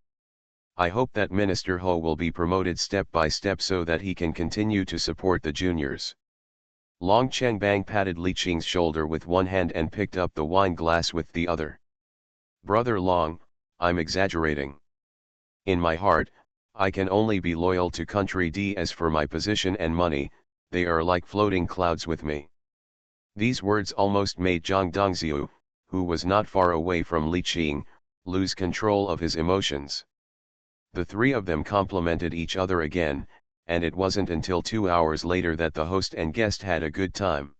I hope that Minister Ho will be promoted step by step so that he can continue to support the juniors. Long Chengbang patted Li Qing's shoulder with one hand and picked up the wine glass with the other. Brother Long, I'm exaggerating. In my heart, I can only be loyal to country D. As for my position and money, they are like floating clouds with me. These words almost made Zhang Dongziu, who was not far away from Li Qing, lose control of his emotions. The three of them complimented each other again, and it wasn't until 2 hours later that the host and guest had a good time.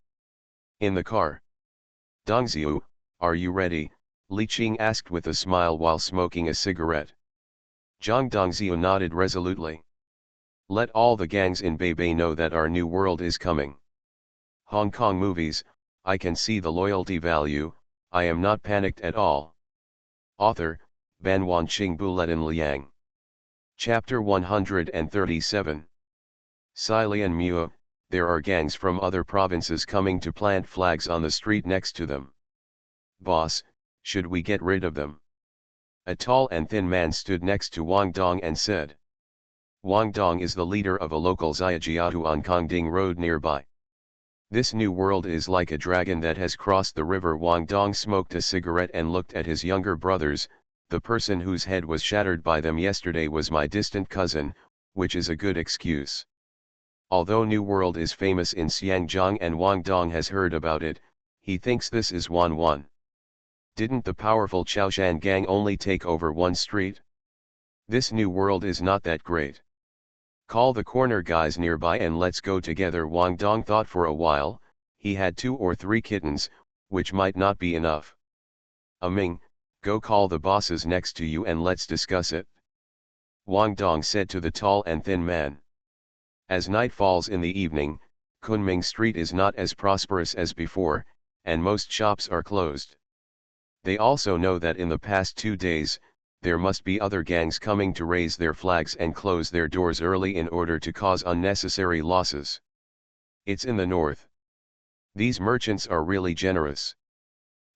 In the car. Dongziu, are you ready? Li Qing asked with a smile while smoking a cigarette. Zhang Dongzhou nodded resolutely. Let all the gangs in Beibei know that our new world is coming. Hong Kong movies, I can see the loyalty value, I am not panicked at all. Author, Ban Wanqing Buletin Liang. Chapter 137. Silian Mua, there are gangs from other provinces coming to plant flags on the street next to them. Boss, should we get rid of them? A tall and thin man stood next to Wang Dong and said. Wang Dong is the leader of a local Xiajiatu on Kongding Road nearby. This new world is like a dragon that has crossed the river. Wang Dong smoked a cigarette and looked at his younger brothers. The person whose head was shattered by them yesterday was my distant cousin, which is a good excuse. Although New World is famous in Xiangjiang and Wang Dong has heard about it, he thinks this is Wan. Didn't the powerful Chaoshan gang only take over one street? This new world is not that great. Call the corner guys nearby and let's go together. Wang Dong thought for a while. He had 2 or 3 kittens, which might not be enough. Ming, go call the bosses next to you and let's discuss it. Wang Dong said to the tall and thin man. As night falls in the evening, Kunming Street is not as prosperous as before, and most shops are closed. They also know that in the past 2 days, there must be other gangs coming to raise their flags and close their doors early in order to cause unnecessary losses. It's in the north. These merchants are really generous.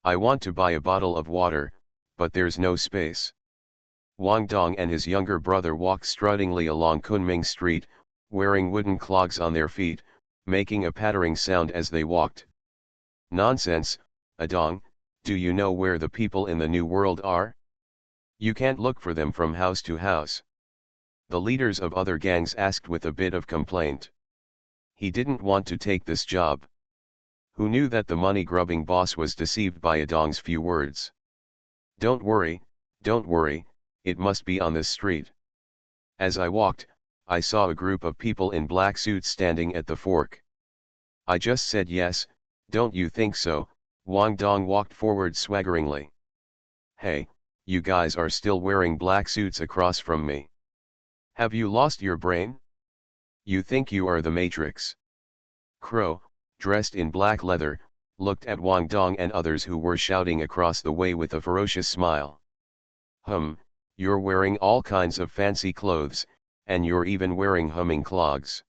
I want to buy a bottle of water, but there's no space. Wang Dong and his younger brother walked struttingly along Kunming Street, wearing wooden clogs on their feet, making a pattering sound as they walked. Nonsense, Adong, do you know where the people in the new world are? You can't look for them from house to house. The leaders of other gangs asked with a bit of complaint. He didn't want to take this job. Who knew that the money-grubbing boss was deceived by Adong's few words? Don't worry, it must be on this street. As I walked, I saw a group of people in black suits standing at the fork. I just said yes, don't you think so? Wang Dong walked forward swaggeringly. Hey, you guys are still wearing black suits across from me. Have you lost your brain? You think you are the Matrix? Crow, dressed in black leather, looked at Wang Dong and others who were shouting across the way with a ferocious smile. You're wearing all kinds of fancy clothes, and you're even wearing humming clogs.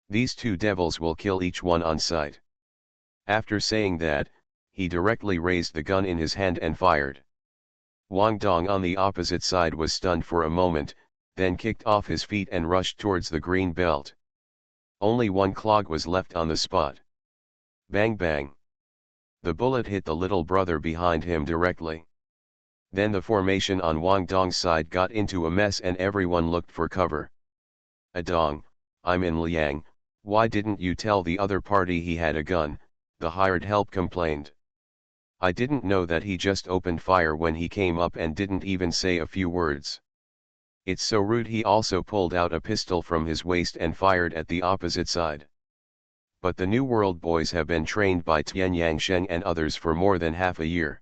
These 2 devils will kill each one on sight. After saying that, he directly raised the gun in his hand and fired. Wang Dong on the opposite side was stunned for a moment, then kicked off his feet and rushed towards the green belt. Only 1 clog was left on the spot. Bang bang. The bullet hit the little brother behind him directly. Then the formation on Wang Dong's side got into a mess and everyone looked for cover. Adong, I'm in Liang, why didn't you tell the other party he had a gun? The hired help complained. I didn't know that he just opened fire when he came up and didn't even say a few words. It's so rude. He also pulled out a pistol from his waist and fired at the opposite side. But the New World boys have been trained by Tian Yangsheng and others for more than half a year.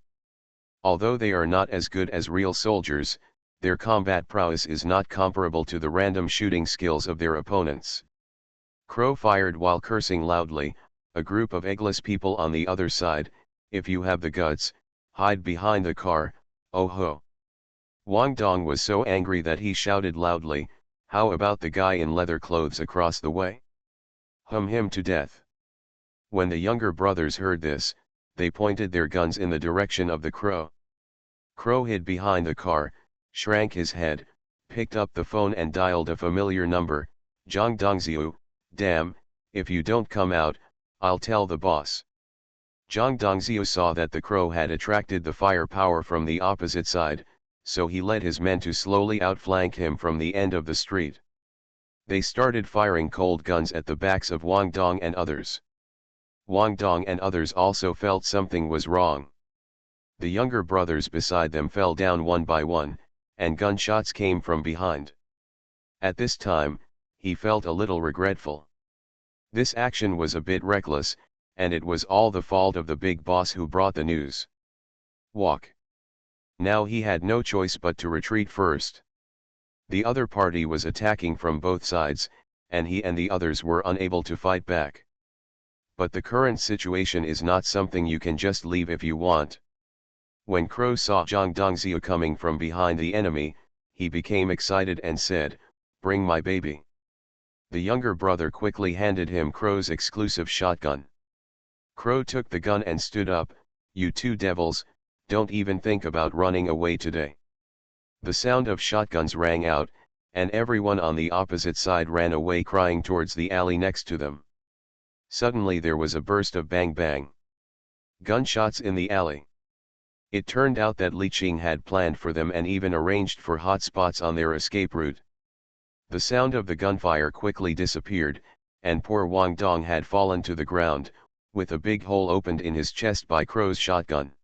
Although they are not as good as real soldiers, their combat prowess is not comparable to the random shooting skills of their opponents. Crow fired while cursing loudly. A group of eggless people on the other side. If you have the guts, hide behind the car, oh ho. Wang Dong was so angry that he shouted loudly, how about the guy in leather clothes across the way? Him to death. When the younger brothers heard this, they pointed their guns in the direction of the Crow. Crow hid behind the car, shrank his head, picked up the phone and dialed a familiar number. Zhang Dongzhou, damn, if you don't come out, I'll tell the boss. Zhang Dongzhou saw that the Crow had attracted the firepower from the opposite side, so he led his men to slowly outflank him from the end of the street. They started firing cold guns at the backs of Wang Dong and others. Wang Dong and others also felt something was wrong. The younger brothers beside them fell down one by one, and gunshots came from behind. At this time, he felt a little regretful. This action was a bit reckless, and it was all the fault of the big boss who brought the news. Walk. Now he had no choice but to retreat first. The other party was attacking from both sides, and he and the others were unable to fight back. But the current situation is not something you can just leave if you want. When Crow saw Zhang Dongzhou coming from behind the enemy, he became excited and said, "Bring my baby." The younger brother quickly handed him Crow's exclusive shotgun. Crow took the gun and stood up. "You two devils, don't even think about running away today." The sound of shotguns rang out, and everyone on the opposite side ran away crying towards the alley next to them. Suddenly there was a burst of bang bang. Gunshots in the alley. It turned out that Li Qing had planned for them and even arranged for hot spots on their escape route. The sound of the gunfire quickly disappeared, and poor Wang Dong had fallen to the ground, with a big hole opened in his chest by Crow's shotgun.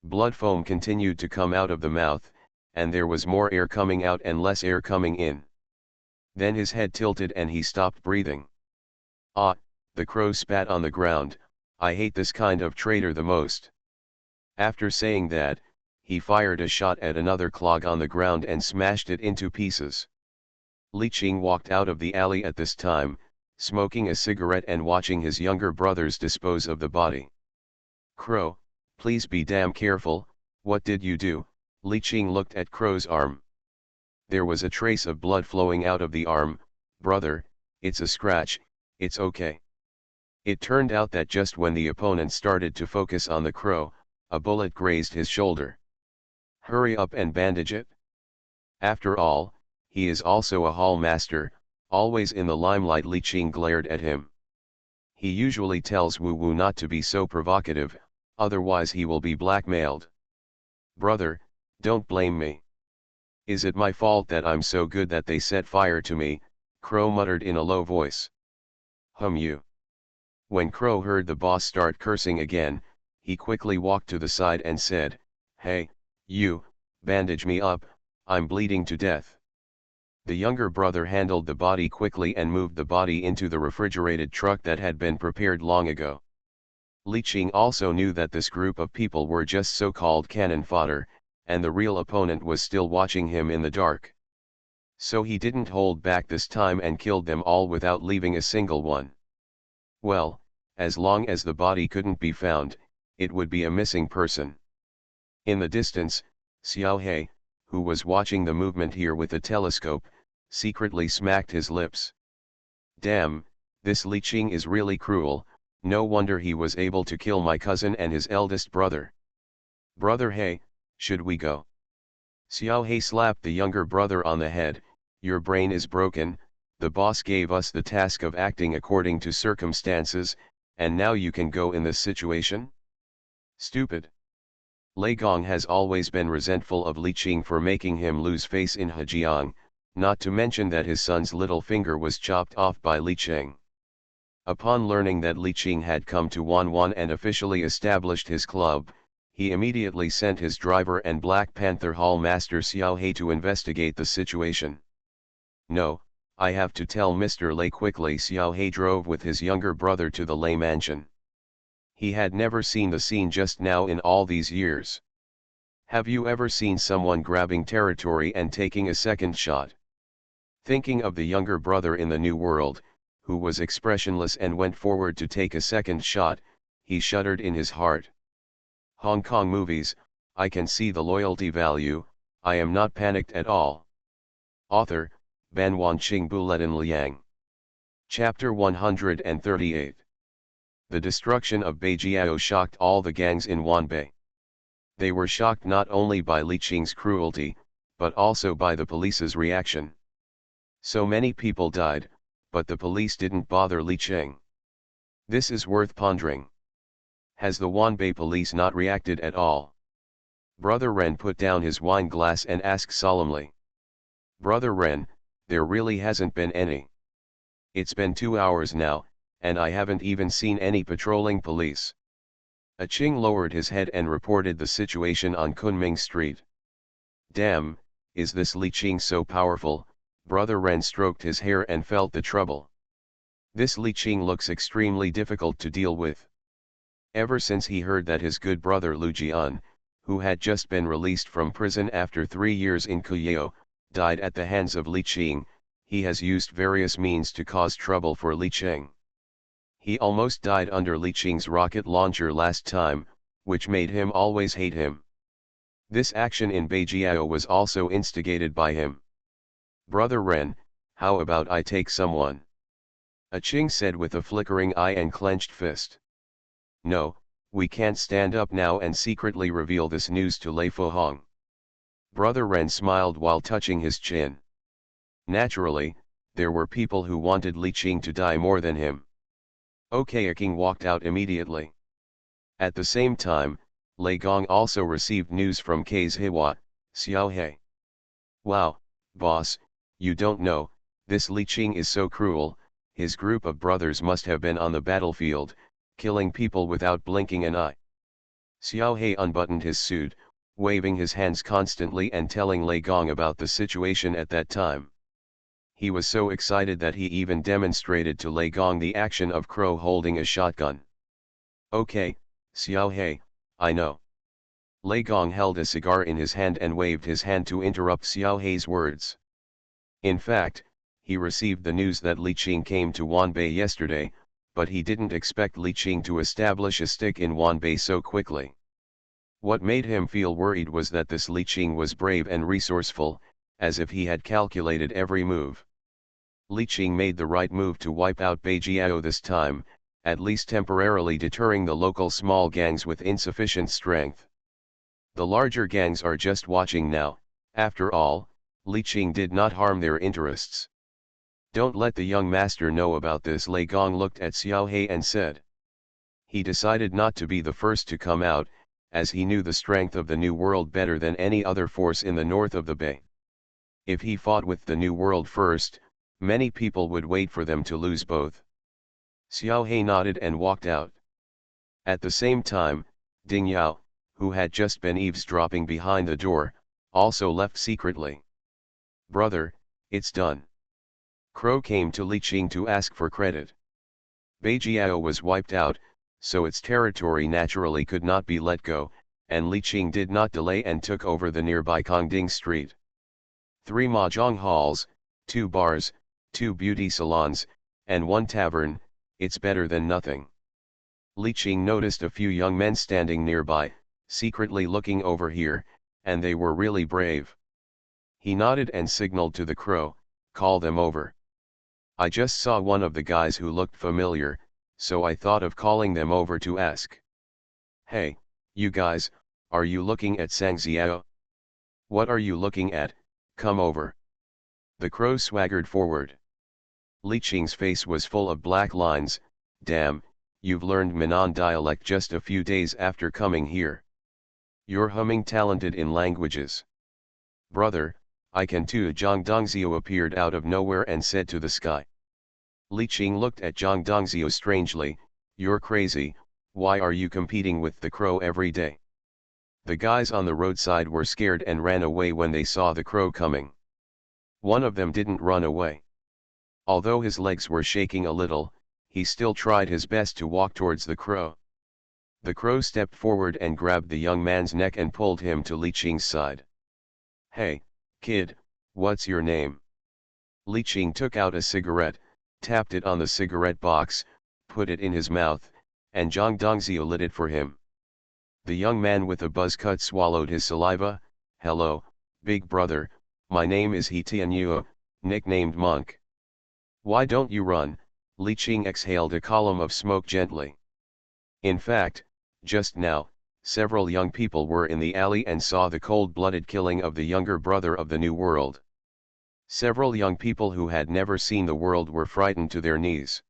Blood foam continued to come out of the mouth, and there was more air coming out and less air coming in. Then his head tilted and he stopped breathing. "Ah," the Crow spat on the ground, "I hate this kind of traitor the most." After saying that, he fired a shot at another clog on the ground and smashed it into pieces. Li Qing walked out of the alley at this time, smoking a cigarette and watching his younger brothers dispose of the body. "Crow, please be damn careful, what did you do?" Li Qing looked at Crow's arm. There was a trace of blood flowing out of the arm. "Brother, it's a scratch, it's okay." It turned out that just when the opponent started to focus on the Crow, a bullet grazed his shoulder. "Hurry up and bandage it." After all, he is also a hall master, always in the limelight. Li Qing glared at him. He usually tells Wu Wu not to be so provocative, otherwise he will be blackmailed. "Brother, don't blame me. Is it my fault that I'm so good that they set fire to me?" Crow muttered in a low voice. You." When Crow heard the boss start cursing again, he quickly walked to the side and said, "Hey, you, bandage me up, I'm bleeding to death." The younger brother handled the body quickly and moved the body into the refrigerated truck that had been prepared long ago. Li Qing also knew that this group of people were just so-called cannon fodder, and the real opponent was still watching him in the dark. So he didn't hold back this time and killed them all without leaving a single one. Well, as long as the body couldn't be found, it would be a missing person. In the distance, Xiao He, who was watching the movement here with a telescope, secretly smacked his lips. "Damn, this Li Qing is really cruel, no wonder he was able to kill my cousin and his eldest brother. Brother He, should we go?" Xiao He slapped the younger brother on the head. "Your brain is broken, the boss gave us the task of acting according to circumstances, and now you can go in this situation? Stupid." Lei Gong has always been resentful of Li Qing for making him lose face in Hejiang, not to mention that his son's little finger was chopped off by Li Qing. Upon learning that Li Qing had come to Wanwan and officially established his club, he immediately sent his driver and Black Panther Hall Master Xiao He to investigate the situation. "No, I have to tell Mr. Lei quickly." Xiao He drove with his younger brother to the Lei mansion. He had never seen the scene just now in all these years. Have you ever seen someone grabbing territory and taking a second shot? Thinking of the younger brother in the New World, who was expressionless and went forward to take a second shot, he shuddered in his heart. Hong Kong movies, I can see the loyalty value, I am not panicked at all. Author, Ban Wanqing Buletin Liang. Chapter 138. The destruction of Beijiao shocked all the gangs in Wanbei. They were shocked not only by Li Qing's cruelty, but also by the police's reaction. So many people died, but the police didn't bother Li Qing. This is worth pondering. Has the Wanbei police not reacted at all? Brother Ren put down his wine glass and asked solemnly. Brother Ren, there really hasn't been any. It's been 2 hours now, and I haven't even seen any patrolling police. A Qing lowered his head and reported the situation on Kunming Street. Damn, is this Li Qing so powerful? Brother Ren stroked his hair and felt the trouble. This Li Qing looks extremely difficult to deal with. Ever since he heard that his good brother Lu Jian, who had just been released from prison after 3 years in Kuyeo, died at the hands of Li Qing. He has used various means to cause trouble for Li Qing. He almost died under Li Qing's rocket launcher last time, which made him always hate him. This action in Beijiao was also instigated by him. Brother Ren, how about I take someone? A Qing said with a flickering eye and clenched fist. No, we can't stand up now and secretly reveal this news to Lei Fuhong. Brother Ren smiled while touching his chin. Naturally, there were people who wanted Li Qing to die more than him. Okay, King walked out immediately. At the same time, Lei Gong also received news from K's Hiwa, Xiao He. Wow, boss, you don't know, this Li Qing is so cruel. His group of brothers must have been on the battlefield, killing people without blinking an eye. Xiao He unbuttoned his suit, waving his hands constantly and telling Lei Gong about the situation at that time. He was so excited that he even demonstrated to Lei Gong the action of Crow holding a shotgun. Okay, Xiao He, I know. Lei Gong held a cigar in his hand and waved his hand to interrupt Xiao He's words. In fact, he received the news that Li Qing came to Wanbei yesterday, but he didn't expect Li Qing to establish a stick in Wanbei so quickly. What made him feel worried was that this Li Qing was brave and resourceful, as if he had calculated every move. Li Qing made the right move to wipe out Beijiao this time, at least temporarily deterring the local small gangs with insufficient strength. The larger gangs are just watching now. After all, Li Qing did not harm their interests. Don't let the young master know about this. Lei Gong looked at Xiao He and said. He decided not to be the first to come out, as he knew the strength of the New World better than any other force in the north of the Bay. If he fought with the New World first, many people would wait for them to lose both. Xiao He nodded and walked out. At the same time, Ding Yao, who had just been eavesdropping behind the door, also left secretly. Brother, it's done. Crow came to Li Qing to ask for credit. Beijiao was wiped out, so its territory naturally could not be let go, and Li Qing did not delay and took over the nearby Kongding Street. 3 mahjong halls, 2 bars, 2 beauty salons, and 1 tavern, it's better than nothing. Li Qing noticed a few young men standing nearby, secretly looking over here, and they were really brave. He nodded and signaled to the Crow, call them over. I just saw one of the guys who looked familiar, so I thought of calling them over to ask. Hey, you guys, are you looking at Sang Xiao? What are you looking at? Come over. The Crow swaggered forward. Li Qing's face was full of black lines. Damn, you've learned Minnan dialect just a few days after coming here. You're humming talented in languages. Brother, I can too. Zhang Dongzhou appeared out of nowhere and said to the sky. Li Qing looked at Zhang Dongzhou strangely. You're crazy, why are you competing with the Crow every day? The guys on the roadside were scared and ran away when they saw the Crow coming. One of them didn't run away. Although his legs were shaking a little, he still tried his best to walk towards the Crow. The Crow stepped forward and grabbed the young man's neck and pulled him to Li Qing's side. Hey, kid, what's your name? Li Qing took out a cigarette, tapped it on the cigarette box, put it in his mouth, and Zhang Dongzhou lit it for him. The young man with a buzz cut swallowed his saliva. Hello, big brother, my name is He Tianyuo, nicknamed Monk. Why don't you run? Li Qing exhaled a column of smoke gently. In fact, just now, several young people were in the alley and saw the cold-blooded killing of the younger brother of the New World. Several young people who had never seen the world were frightened to their knees.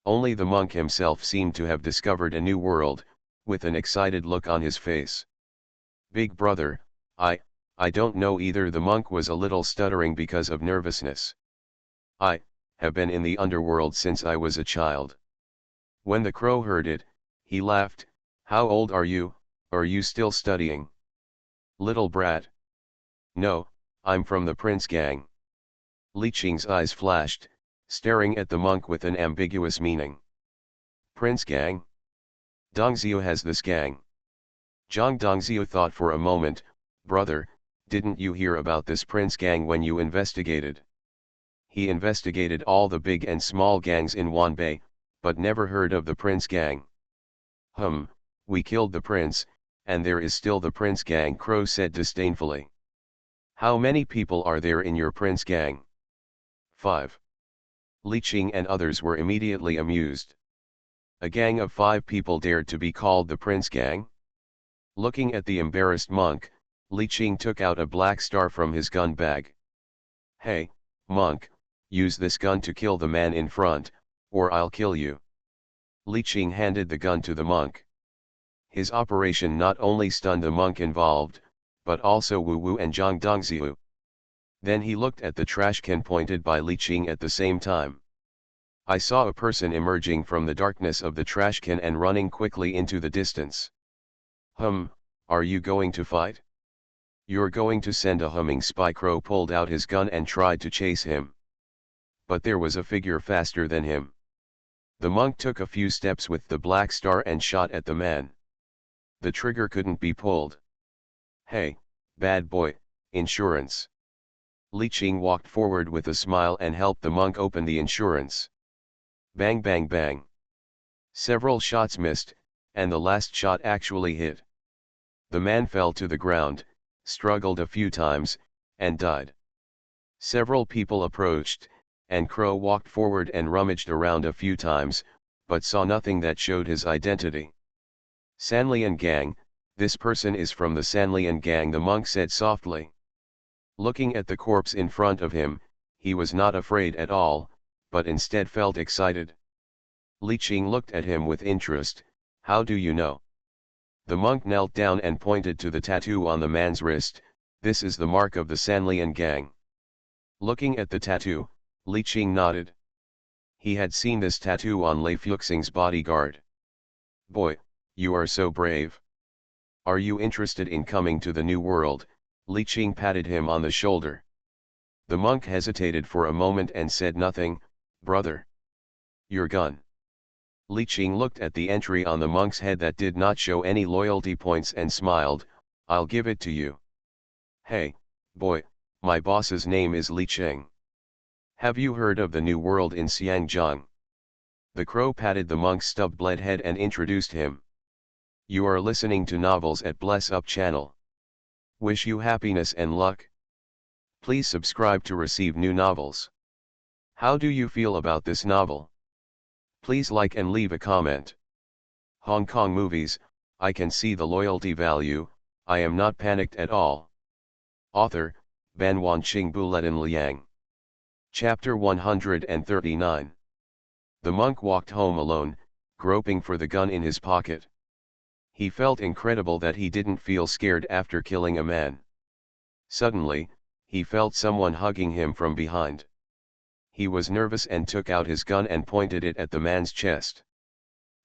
Only the monk himself seemed to have discovered a new world, with an excited look on his face. Big brother, I don't know either. The monk was a little stuttering because of nervousness. I have been in the underworld since I was a child. When the Crow heard it, he laughed. How old are you? Are you still studying? Little brat. No, I'm from the Prince Gang. Li Qing's eyes flashed, staring at the monk with an ambiguous meaning. Prince Gang? Dongzhou has this gang. Zhang Dongzhou thought for a moment, brother, didn't you hear about this prince gang when you investigated? He investigated all the big and small gangs in Wanbei, but never heard of the prince gang. We killed the prince, and there is still the prince gang, Crow said disdainfully. How many people are there in your prince gang? 5. Li Qing and others were immediately amused. A gang of 5 people dared to be called the prince gang? Looking at the embarrassed monk, Li Qing took out a black star from his gun bag. Hey, monk, use this gun to kill the man in front, or I'll kill you. Li Qing handed the gun to the monk. His operation not only stunned the monk involved, but also Wu Wu and Zhang Dongzhou. Then he looked at the trash can pointed by Li Qing at the same time. I saw a person emerging from the darkness of the trash can and running quickly into the distance. Are you going to fight? You're going to send a humming spy. Crow pulled out his gun and tried to chase him. But there was a figure faster than him. The monk took a few steps with the black star and shot at the man. The trigger couldn't be pulled. Hey, bad boy, insurance. Li Qing walked forward with a smile and helped the monk open the insurance. Bang bang bang. Several shots missed, and the last shot actually hit. The man fell to the ground, struggled a few times, and died. Several people approached, and Crow walked forward and rummaged around a few times, but saw nothing that showed his identity. Sanlian gang, this person is from the Sanlian gang, the monk said softly. Looking at the corpse in front of him, he was not afraid at all, but instead felt excited. Li Qing looked at him with interest. How do you know? The monk knelt down and pointed to the tattoo on the man's wrist. This is the mark of the Sanlian gang. Looking at the tattoo, Li Qing nodded. He had seen this tattoo on Lei Fuxing's bodyguard. Boy, you are so brave. Are you interested in coming to the New World? Li Qing patted him on the shoulder. The monk hesitated for a moment and said nothing. Brother. Your gun. Li Qing looked at the entry on the monk's head that did not show any loyalty points and smiled. I'll give it to you. Hey, boy, my boss's name is Li Qing. Have you heard of the New World in Xiangjiang? The crow patted the monk's stub-bled head and introduced him. You are listening to Novels at Bless Up channel. Wish you happiness and luck. Please subscribe to receive new novels. How do you feel about this novel? Please like and leave a comment. Hong Kong movies, I can see the loyalty value, I am not panicked at all. Author, Ban Wanqing Buletin Liang. Chapter 139. The monk walked home alone, groping for the gun in his pocket. He felt incredible that he didn't feel scared after killing a man. Suddenly, he felt someone hugging him from behind. He was nervous and took out his gun and pointed it at the man's chest.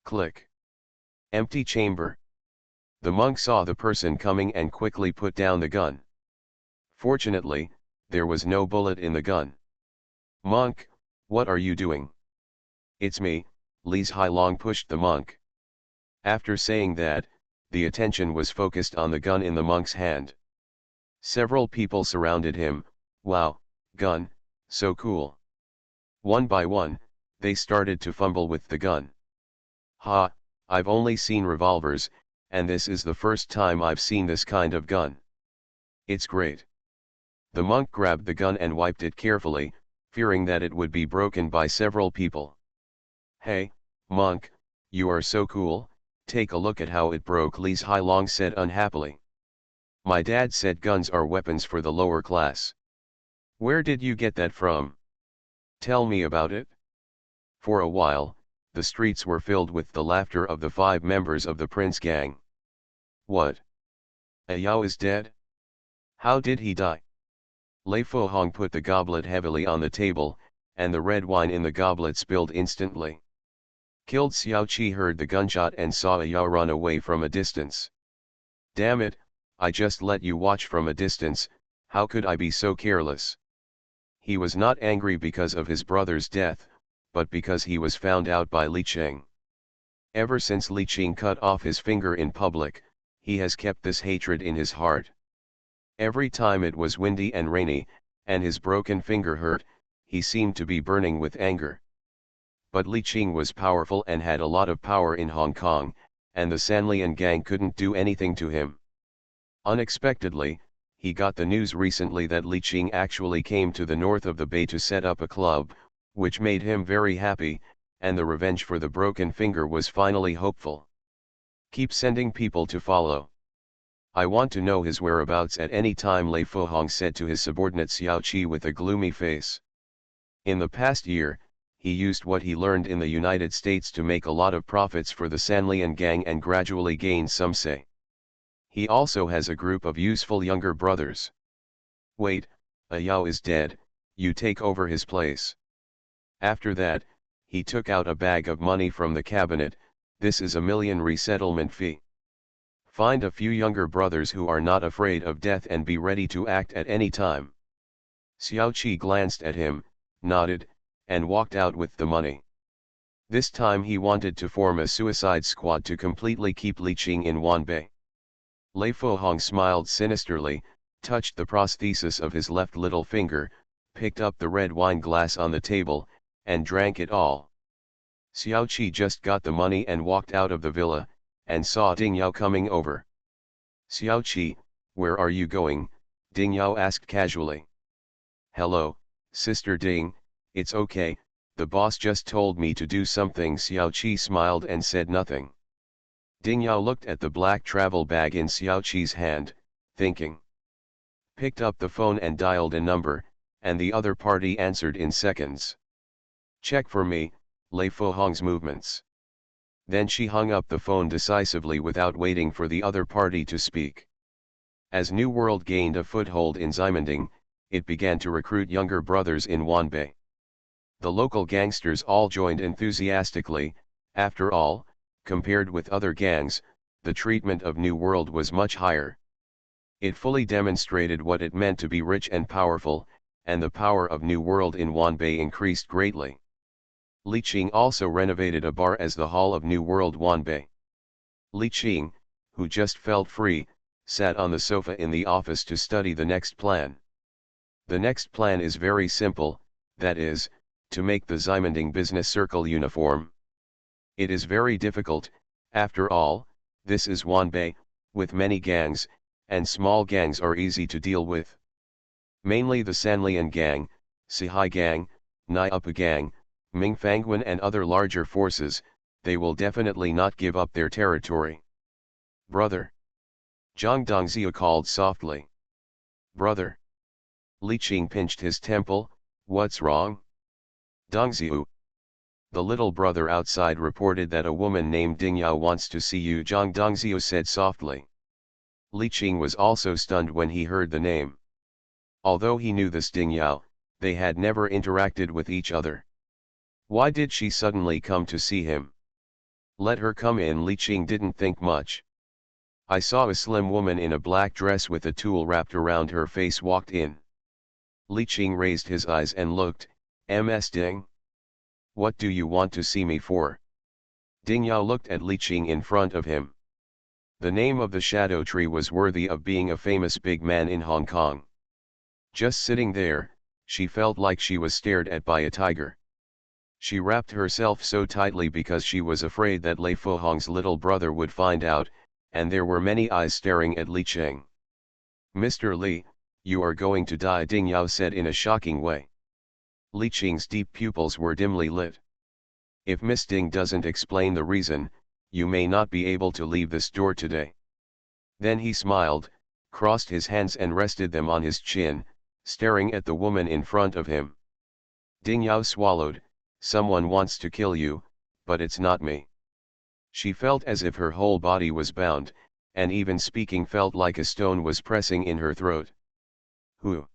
Click. Empty chamber. The monk saw the person coming and quickly put down the gun. Fortunately, there was no bullet in the gun. Monk, what are you doing? It's me, Li Hailong pushed the monk. After saying that, the attention was focused on the gun in the monk's hand. Several people surrounded him. Wow, gun, so cool. One by one, they started to fumble with the gun. Ha, I've only seen revolvers, and this is the first time I've seen this kind of gun. It's great. The monk grabbed the gun and wiped it carefully, fearing that it would be broken by several people. Hey, monk, you are so cool, take a look at how it broke, Li Hailong said unhappily. My dad said guns are weapons for the lower class. Where did you get that from? Tell me about it. For a while, the streets were filled with the laughter of the 5 members of the Prince Gang. What? A Yao is dead? How did he die? Lei Fohong put the goblet heavily on the table, and the red wine in the goblet spilled instantly. Killed. Xiao Qi heard the gunshot and saw a Yao run away from a distance. Damn it, I just let you watch from a distance, how could I be so careless? He was not angry because of his brother's death, but because he was found out by Li Qing. Ever since Li Qing cut off his finger in public, he has kept this hatred in his heart. Every time it was windy and rainy, and his broken finger hurt, he seemed to be burning with anger. But Li Qing was powerful and had a lot of power in Hong Kong, and the Sanlian gang couldn't do anything to him. Unexpectedly, he got the news recently that Li Qing actually came to the north of the bay to set up a club, which made him very happy, and the revenge for the broken finger was finally hopeful. Keep sending people to follow. I want to know his whereabouts at any time, Lei Fohong said to his subordinate Xiao Qi with a gloomy face. In the past year, he used what he learned in the United States to make a lot of profits for the Sanlian gang and gradually gained some say. He also has a group of useful younger brothers. Wait, Yao is dead, you take over his place. After that, he took out a bag of money from the cabinet. This is $1 million resettlement fee. Find a few younger brothers who are not afraid of death and be ready to act at any time. Xiao Qi glanced at him, nodded, and walked out with the money. This time he wanted to form a suicide squad to completely keep Li Qing in Wanbei. Lei Fohong smiled sinisterly, touched the prosthesis of his left little finger, picked up the red wine glass on the table, and drank it all. Xiao Qi just got the money and walked out of the villa, and saw Ding Yao coming over. Xiao Qi, where are you going? Ding Yao asked casually. Hello, Sister Ding, it's okay, the boss just told me to do something. Xiao Qi smiled and said nothing. Ding Yao looked at the black travel bag in Xiao Qi's hand, thinking. Picked up the phone and dialed a number, and the other party answered in seconds. Check for me, Lei Fohong's movements. Then she hung up the phone decisively without waiting for the other party to speak. As New World gained a foothold in Ximending, it began to recruit younger brothers in Wanbei. The local gangsters all joined enthusiastically. After all, compared with other gangs, the treatment of New World was much higher. It fully demonstrated what it meant to be rich and powerful, and the power of New World in Wanbei increased greatly. Li Qing also renovated a bar as the Hall of New World Wanbei. Li Qing, who just felt free, sat on the sofa in the office to study the next plan. The next plan is very simple, that is, to make the Ximending business circle uniform. It is very difficult, after all, this is Wanbei, with many gangs, and small gangs are easy to deal with. Mainly the Sanlian gang, Sihai gang, Niupa gang, Mingfangwan and other larger forces, they will definitely not give up their territory. Brother. Zhang Dongzhou called softly. Brother. Li Qing pinched his temple, what's wrong? Dongzhou. The little brother outside reported that a woman named Ding Yao wants to see you, Zhang Dongzhou said softly. Li Qing was also stunned when he heard the name. Although he knew this Ding Yao, they had never interacted with each other. Why did she suddenly come to see him? Let her come in. Li Qing didn't think much. I saw a slim woman in a black dress with a tulle wrapped around her face walked in. Li Qing raised his eyes and looked, Ms. Ding? What do you want to see me for? Ding Yao looked at Li Qing in front of him. The name of the shadow tree was worthy of being a famous big man in Hong Kong. Just sitting there, she felt like she was stared at by a tiger. She wrapped herself so tightly because she was afraid that Lei Fohong's little brother would find out, and there were many eyes staring at Li Qing. Mr. Li, you are going to die, Ding Yao said in a shocking way. Li Qing's deep pupils were dimly lit. If Miss Ding doesn't explain the reason, you may not be able to leave this door today. Then he smiled, crossed his hands and rested them on his chin, staring at the woman in front of him. Ding Yao swallowed. Someone wants to kill you, but it's not me. She felt as if her whole body was bound, and even speaking felt like a stone was pressing in her throat. Who?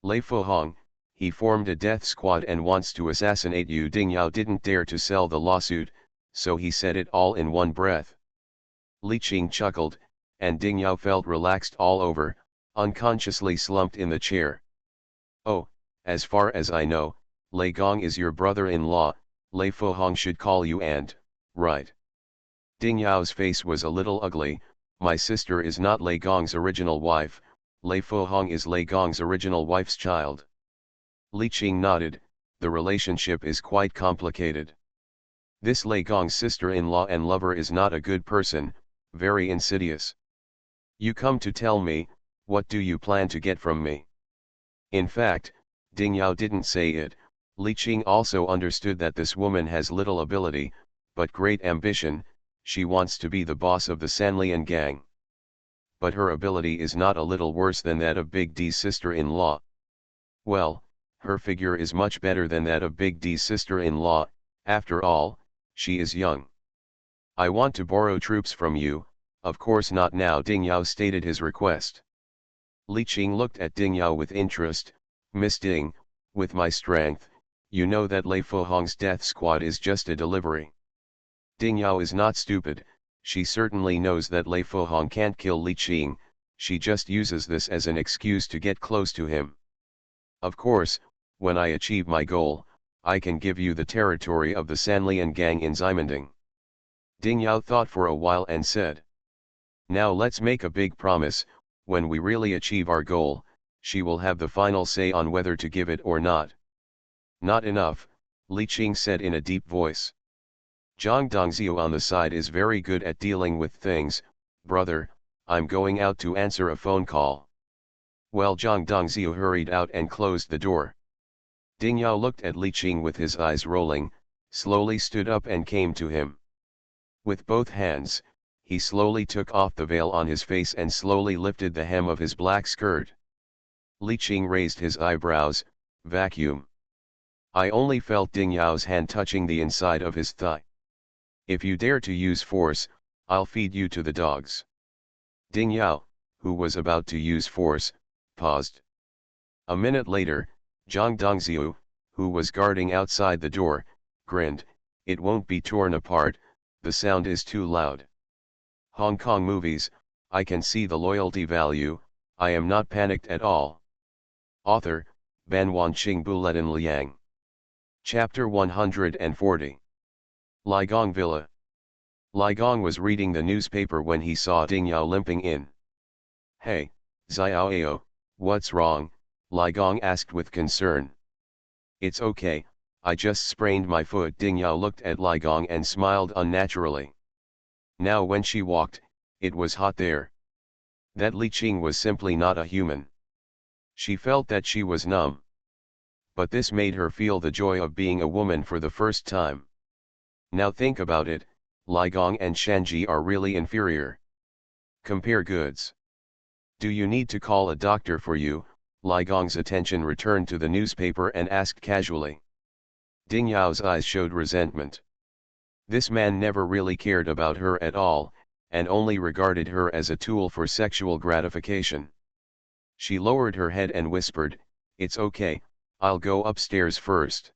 Lei Fohong, he formed a death squad and wants to assassinate you. Ding Yao didn't dare to sell the lawsuit, so he said it all in one breath. Li Qing chuckled, and Ding Yao felt relaxed all over, unconsciously slumped in the chair. Oh, as far as I know, Lei Gong is your brother-in-law, Lei Fohong should call you aunt, right? Ding Yao's face was a little ugly, My sister is not Lei Gong's original wife, Lei Fohong is Lei Gong's original wife's child. Li Qing nodded, the relationship is quite complicated. This Lei Gong's sister-in-law and lover is not a good person, very insidious. You come to tell me, what do you plan to get from me? In fact, Ding Yao didn't say it, Li Qing also understood that this woman has little ability, but great ambition, she wants to be the boss of the Sanlian gang. But her ability is not a little worse than that of Big D's sister-in-law. Well, her figure is much better than that of Big D's sister-in-law, after all, she is young. I want to borrow troops from you, of course not now, Ding Yao stated his request. Li Qing looked at Ding Yao with interest. Miss Ding, with my strength, you know that Lei Fohong's death squad is just a delivery. Ding Yao is not stupid, she certainly knows that Lei Fohong can't kill Li Qing, she just uses this as an excuse to get close to him. Of course, when I achieve my goal, I can give you the territory of the Sanlian gang in Ximending. Ding Yao thought for a while and said. Now let's make a big promise, when we really achieve our goal, she will have the final say on whether to give it or not. Not enough, Li Qing said in a deep voice. Zhang Dongzhou on the side is very good at dealing with things, brother, I'm going out to answer a phone call. Well, Zhang Dongzhou hurried out and closed the door. Ding Yao looked at Li Qing with his eyes rolling, slowly stood up and came to him. With both hands, he slowly took off the veil on his face and slowly lifted the hem of his black skirt. Li Qing raised his eyebrows, vacuum. I only felt Ding Yao's hand touching the inside of his thigh. If you dare to use force, I'll feed you to the dogs. Ding Yao, who was about to use force, paused. A minute later, Zhang Dongzhou, who was guarding outside the door, grinned, it won't be torn apart, the sound is too loud. Hong Kong movies, I can see the loyalty value, I am not panicked at all. Author, Ban Wanqing Bulletin Liang. Chapter 140. Li Gong Villa. Li Gong was reading the newspaper when he saw Ding Yao limping in. Hey, Xiaoao, what's wrong? Li Gong asked with concern. It's okay, I just sprained my foot. Ding Yao looked at Li Gong and smiled unnaturally. Now when she walked, it was hot there. That Li Qing was simply not a human. She felt that she was numb. But this made her feel the joy of being a woman for the first time. Now think about it, Li Gong and Shanji are really inferior. Compare goods. Do you need to call a doctor for you? Li Gong's attention returned to the newspaper and asked casually. Ding Yao's eyes showed resentment. This man never really cared about her at all, and only regarded her as a tool for sexual gratification. She lowered her head and whispered, it's okay, I'll go upstairs first.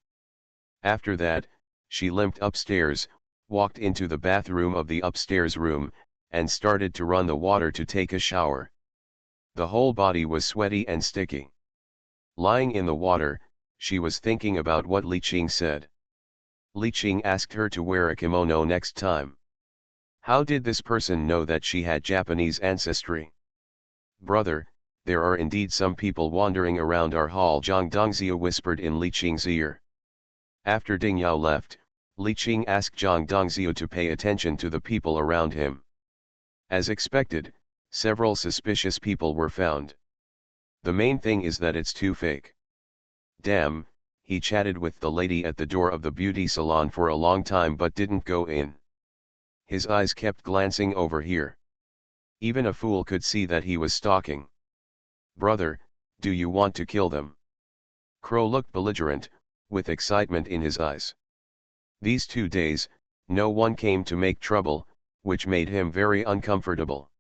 After that, she limped upstairs, walked into the bathroom of the upstairs room, and started to run the water to take a shower. The whole body was sweaty and sticky. Lying in the water, she was thinking about what Li Qing said. Li Qing asked her to wear a kimono next time. How did this person know that she had Japanese ancestry? Brother, there are indeed some people wandering around our hall, Zhang Dongzhou whispered in Li Qing's ear. After Ding Yao left, Li Qing asked Zhang Dongzhou to pay attention to the people around him. As expected, several suspicious people were found. The main thing is that it's too fake. Damn, he chatted with the lady at the door of the beauty salon for a long time but didn't go in. His eyes kept glancing over here. Even a fool could see that he was stalking. Brother, do you want to kill them? Crow looked belligerent, with excitement in his eyes. These 2 days, no one came to make trouble, which made him very uncomfortable.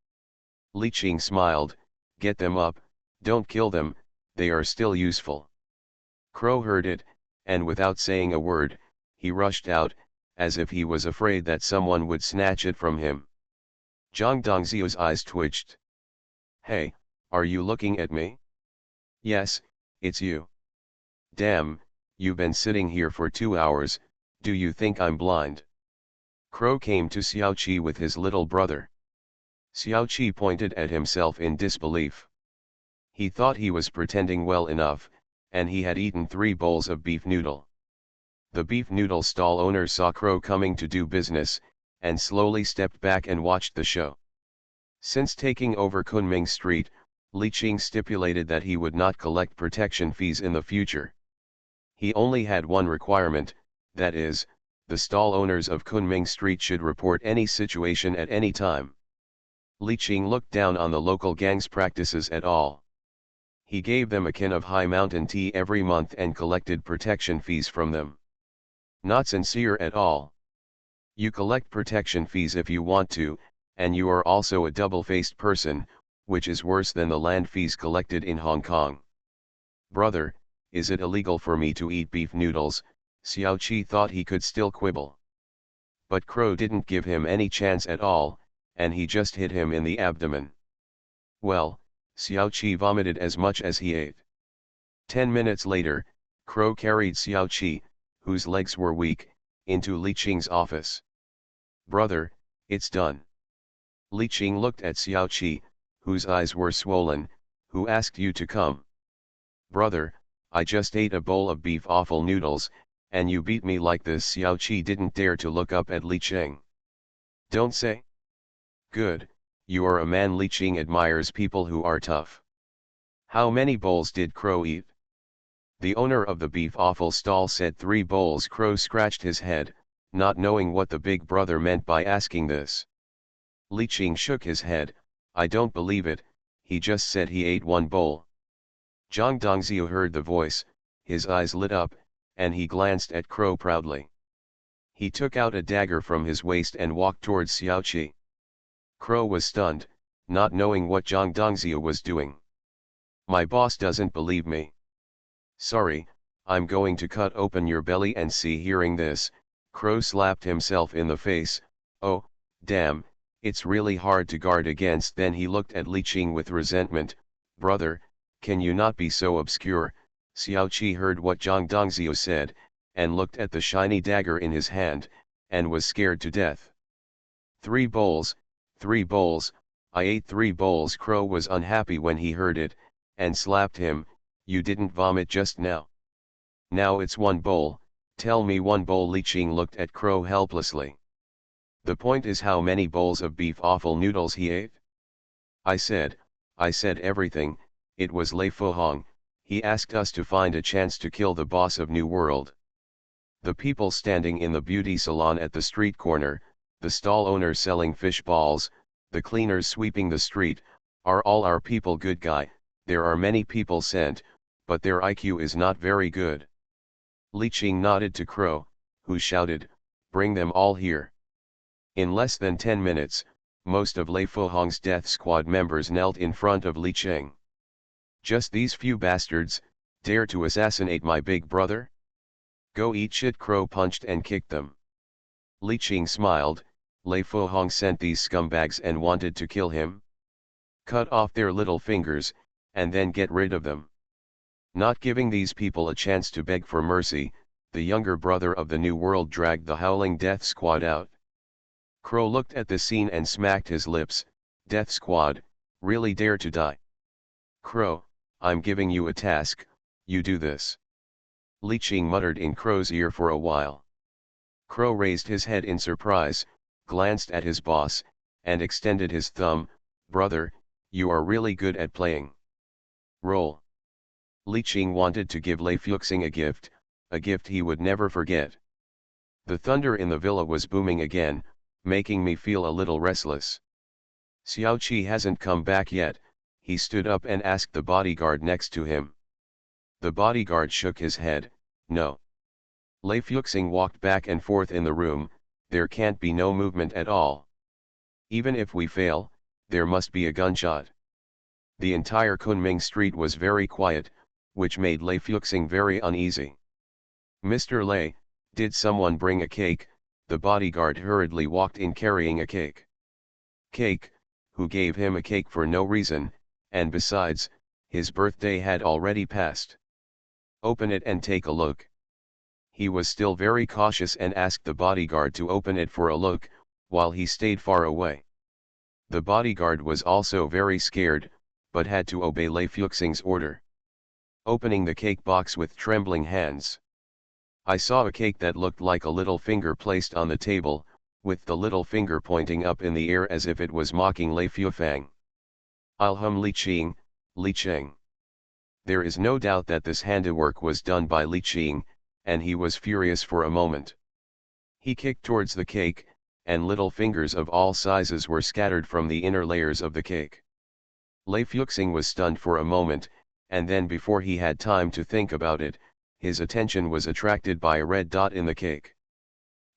Li Qing smiled, get them up, don't kill them, they are still useful. Crow heard it, and without saying a word, he rushed out, as if he was afraid that someone would snatch it from him. Zhang Dongzhou's eyes twitched. Hey, are you looking at me? Yes, it's you. Damn, you've been sitting here for 2 hours, do you think I'm blind? Crow came to Xiaoqi with his little brother. Xiao Qi pointed at himself in disbelief. He thought he was pretending well enough, and he had eaten 3 bowls of beef noodle. The beef noodle stall owner saw Crow coming to do business, and slowly stepped back and watched the show. Since taking over Kunming Street, Li Qing stipulated that he would not collect protection fees in the future. He only had one requirement, that is, the stall owners of Kunming Street should report any situation at any time. Li Qing looked down on the local gang's practices at all. He gave them a can of high mountain tea every month and collected protection fees from them. Not sincere at all. You collect protection fees if you want to, and you are also a double-faced person, which is worse than the land fees collected in Hong Kong. Brother, is it illegal for me to eat beef noodles? Xiao Qi thought he could still quibble. But Crow didn't give him any chance at all, and he just hit him in the abdomen. Well, Xiao Qi vomited as much as he ate. 10 minutes later, Crow carried Xiao Qi, whose legs were weak, into Li Qing's office. Brother, it's done. Li Qing looked at Xiao Qi, whose eyes were swollen, who asked you to come. Brother, I just ate a bowl of beef offal noodles, and you beat me like this. Xiao Qi didn't dare to look up at Li Qing. Don't say. Good, you are a man. Li Qing admires people who are tough. How many bowls did Crow eat? The owner of the beef offal stall said 3 bowls. Crow scratched his head, not knowing what the big brother meant by asking this. Li Qing shook his head. I don't believe it, he just said he ate 1 bowl. Zhang Dongzhou heard the voice, his eyes lit up, and he glanced at Crow proudly. He took out a dagger from his waist and walked towards Xiao Qi. Crow was stunned, not knowing what Zhang Dongzhou was doing. My boss doesn't believe me. Sorry, I'm going to cut open your belly and see. Hearing this, Crow slapped himself in the face. Oh, damn, it's really hard to guard against. Then he looked at Li Qing with resentment. Brother, can you not be so obscure? Xiao Qi heard what Zhang Dongzhou said, and looked at the shiny dagger in his hand, and was scared to death. 3 bowls, 3 bowls, I ate 3 bowls. Crow was unhappy when he heard it, and slapped him. You didn't vomit just now. Now it's 1 bowl, tell me 1 bowl. Li Qing looked at Crow helplessly. The point is how many bowls of beef offal noodles he ate? I said everything. It was Lei Fuhong, he asked us to find a chance to kill the boss of New World. The people standing in the beauty salon at the street corner, the stall owners selling fish balls, the cleaners sweeping the street, are all our people. Good guy, there are many people sent, but their IQ is not very good. Li Qing nodded to Crow, who shouted, bring them all here. In less than 10 minutes, most of Lei Fuhong's death squad members knelt in front of Li Qing. Just these few bastards, dare to assassinate my big brother? Go eat shit. Crow punched and kicked them. Li Qing smiled. Lei Fuhong sent these scumbags and wanted to kill him? Cut off their little fingers, and then get rid of them. Not giving these people a chance to beg for mercy, the younger brother of the New World dragged the howling death squad out. Crow looked at the scene and smacked his lips. Death squad, really dare to die? Crow, I'm giving you a task, you do this. Li Qing muttered in Crow's ear for a while. Crow raised his head in surprise, glanced at his boss, and extended his thumb. Brother, you are really good at playing. Roll. Li Qing wanted to give Lei Fuxing a gift he would never forget. The thunder in the villa was booming again, making me feel a little restless. Xiao Qi hasn't come back yet. He stood up and asked the bodyguard next to him. The bodyguard shook his head. No. Lei Fuxing walked back and forth in the room. There can't be no movement at all. Even if we fail, there must be a gunshot. The entire Kunming Street was very quiet, which made Lei Fuxing very uneasy. Mr. Lei, did someone bring a cake? The bodyguard hurriedly walked in carrying a cake. Cake? Who gave him a cake for no reason, and besides, his birthday had already passed. Open it and take a look. He was still very cautious and asked the bodyguard to open it for a look, while he stayed far away. The bodyguard was also very scared, but had to obey Lei Fuxing's order. Opening the cake box with trembling hands, I saw a cake that looked like a little finger placed on the table, with the little finger pointing up in the air as if it was mocking Lei Fufang. Ilhum Li Qing, Li Cheng. There is no doubt that this handiwork was done by Li Qing, and he was furious for a moment. He kicked towards the cake, and little fingers of all sizes were scattered from the inner layers of the cake. Lei Fuxing was stunned for a moment, and then before he had time to think about it, his attention was attracted by a red dot in the cake.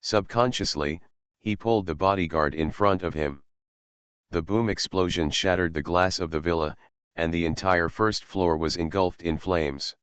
Subconsciously, he pulled the bodyguard in front of him. The boom explosion shattered the glass of the villa, and the entire first floor was engulfed in flames.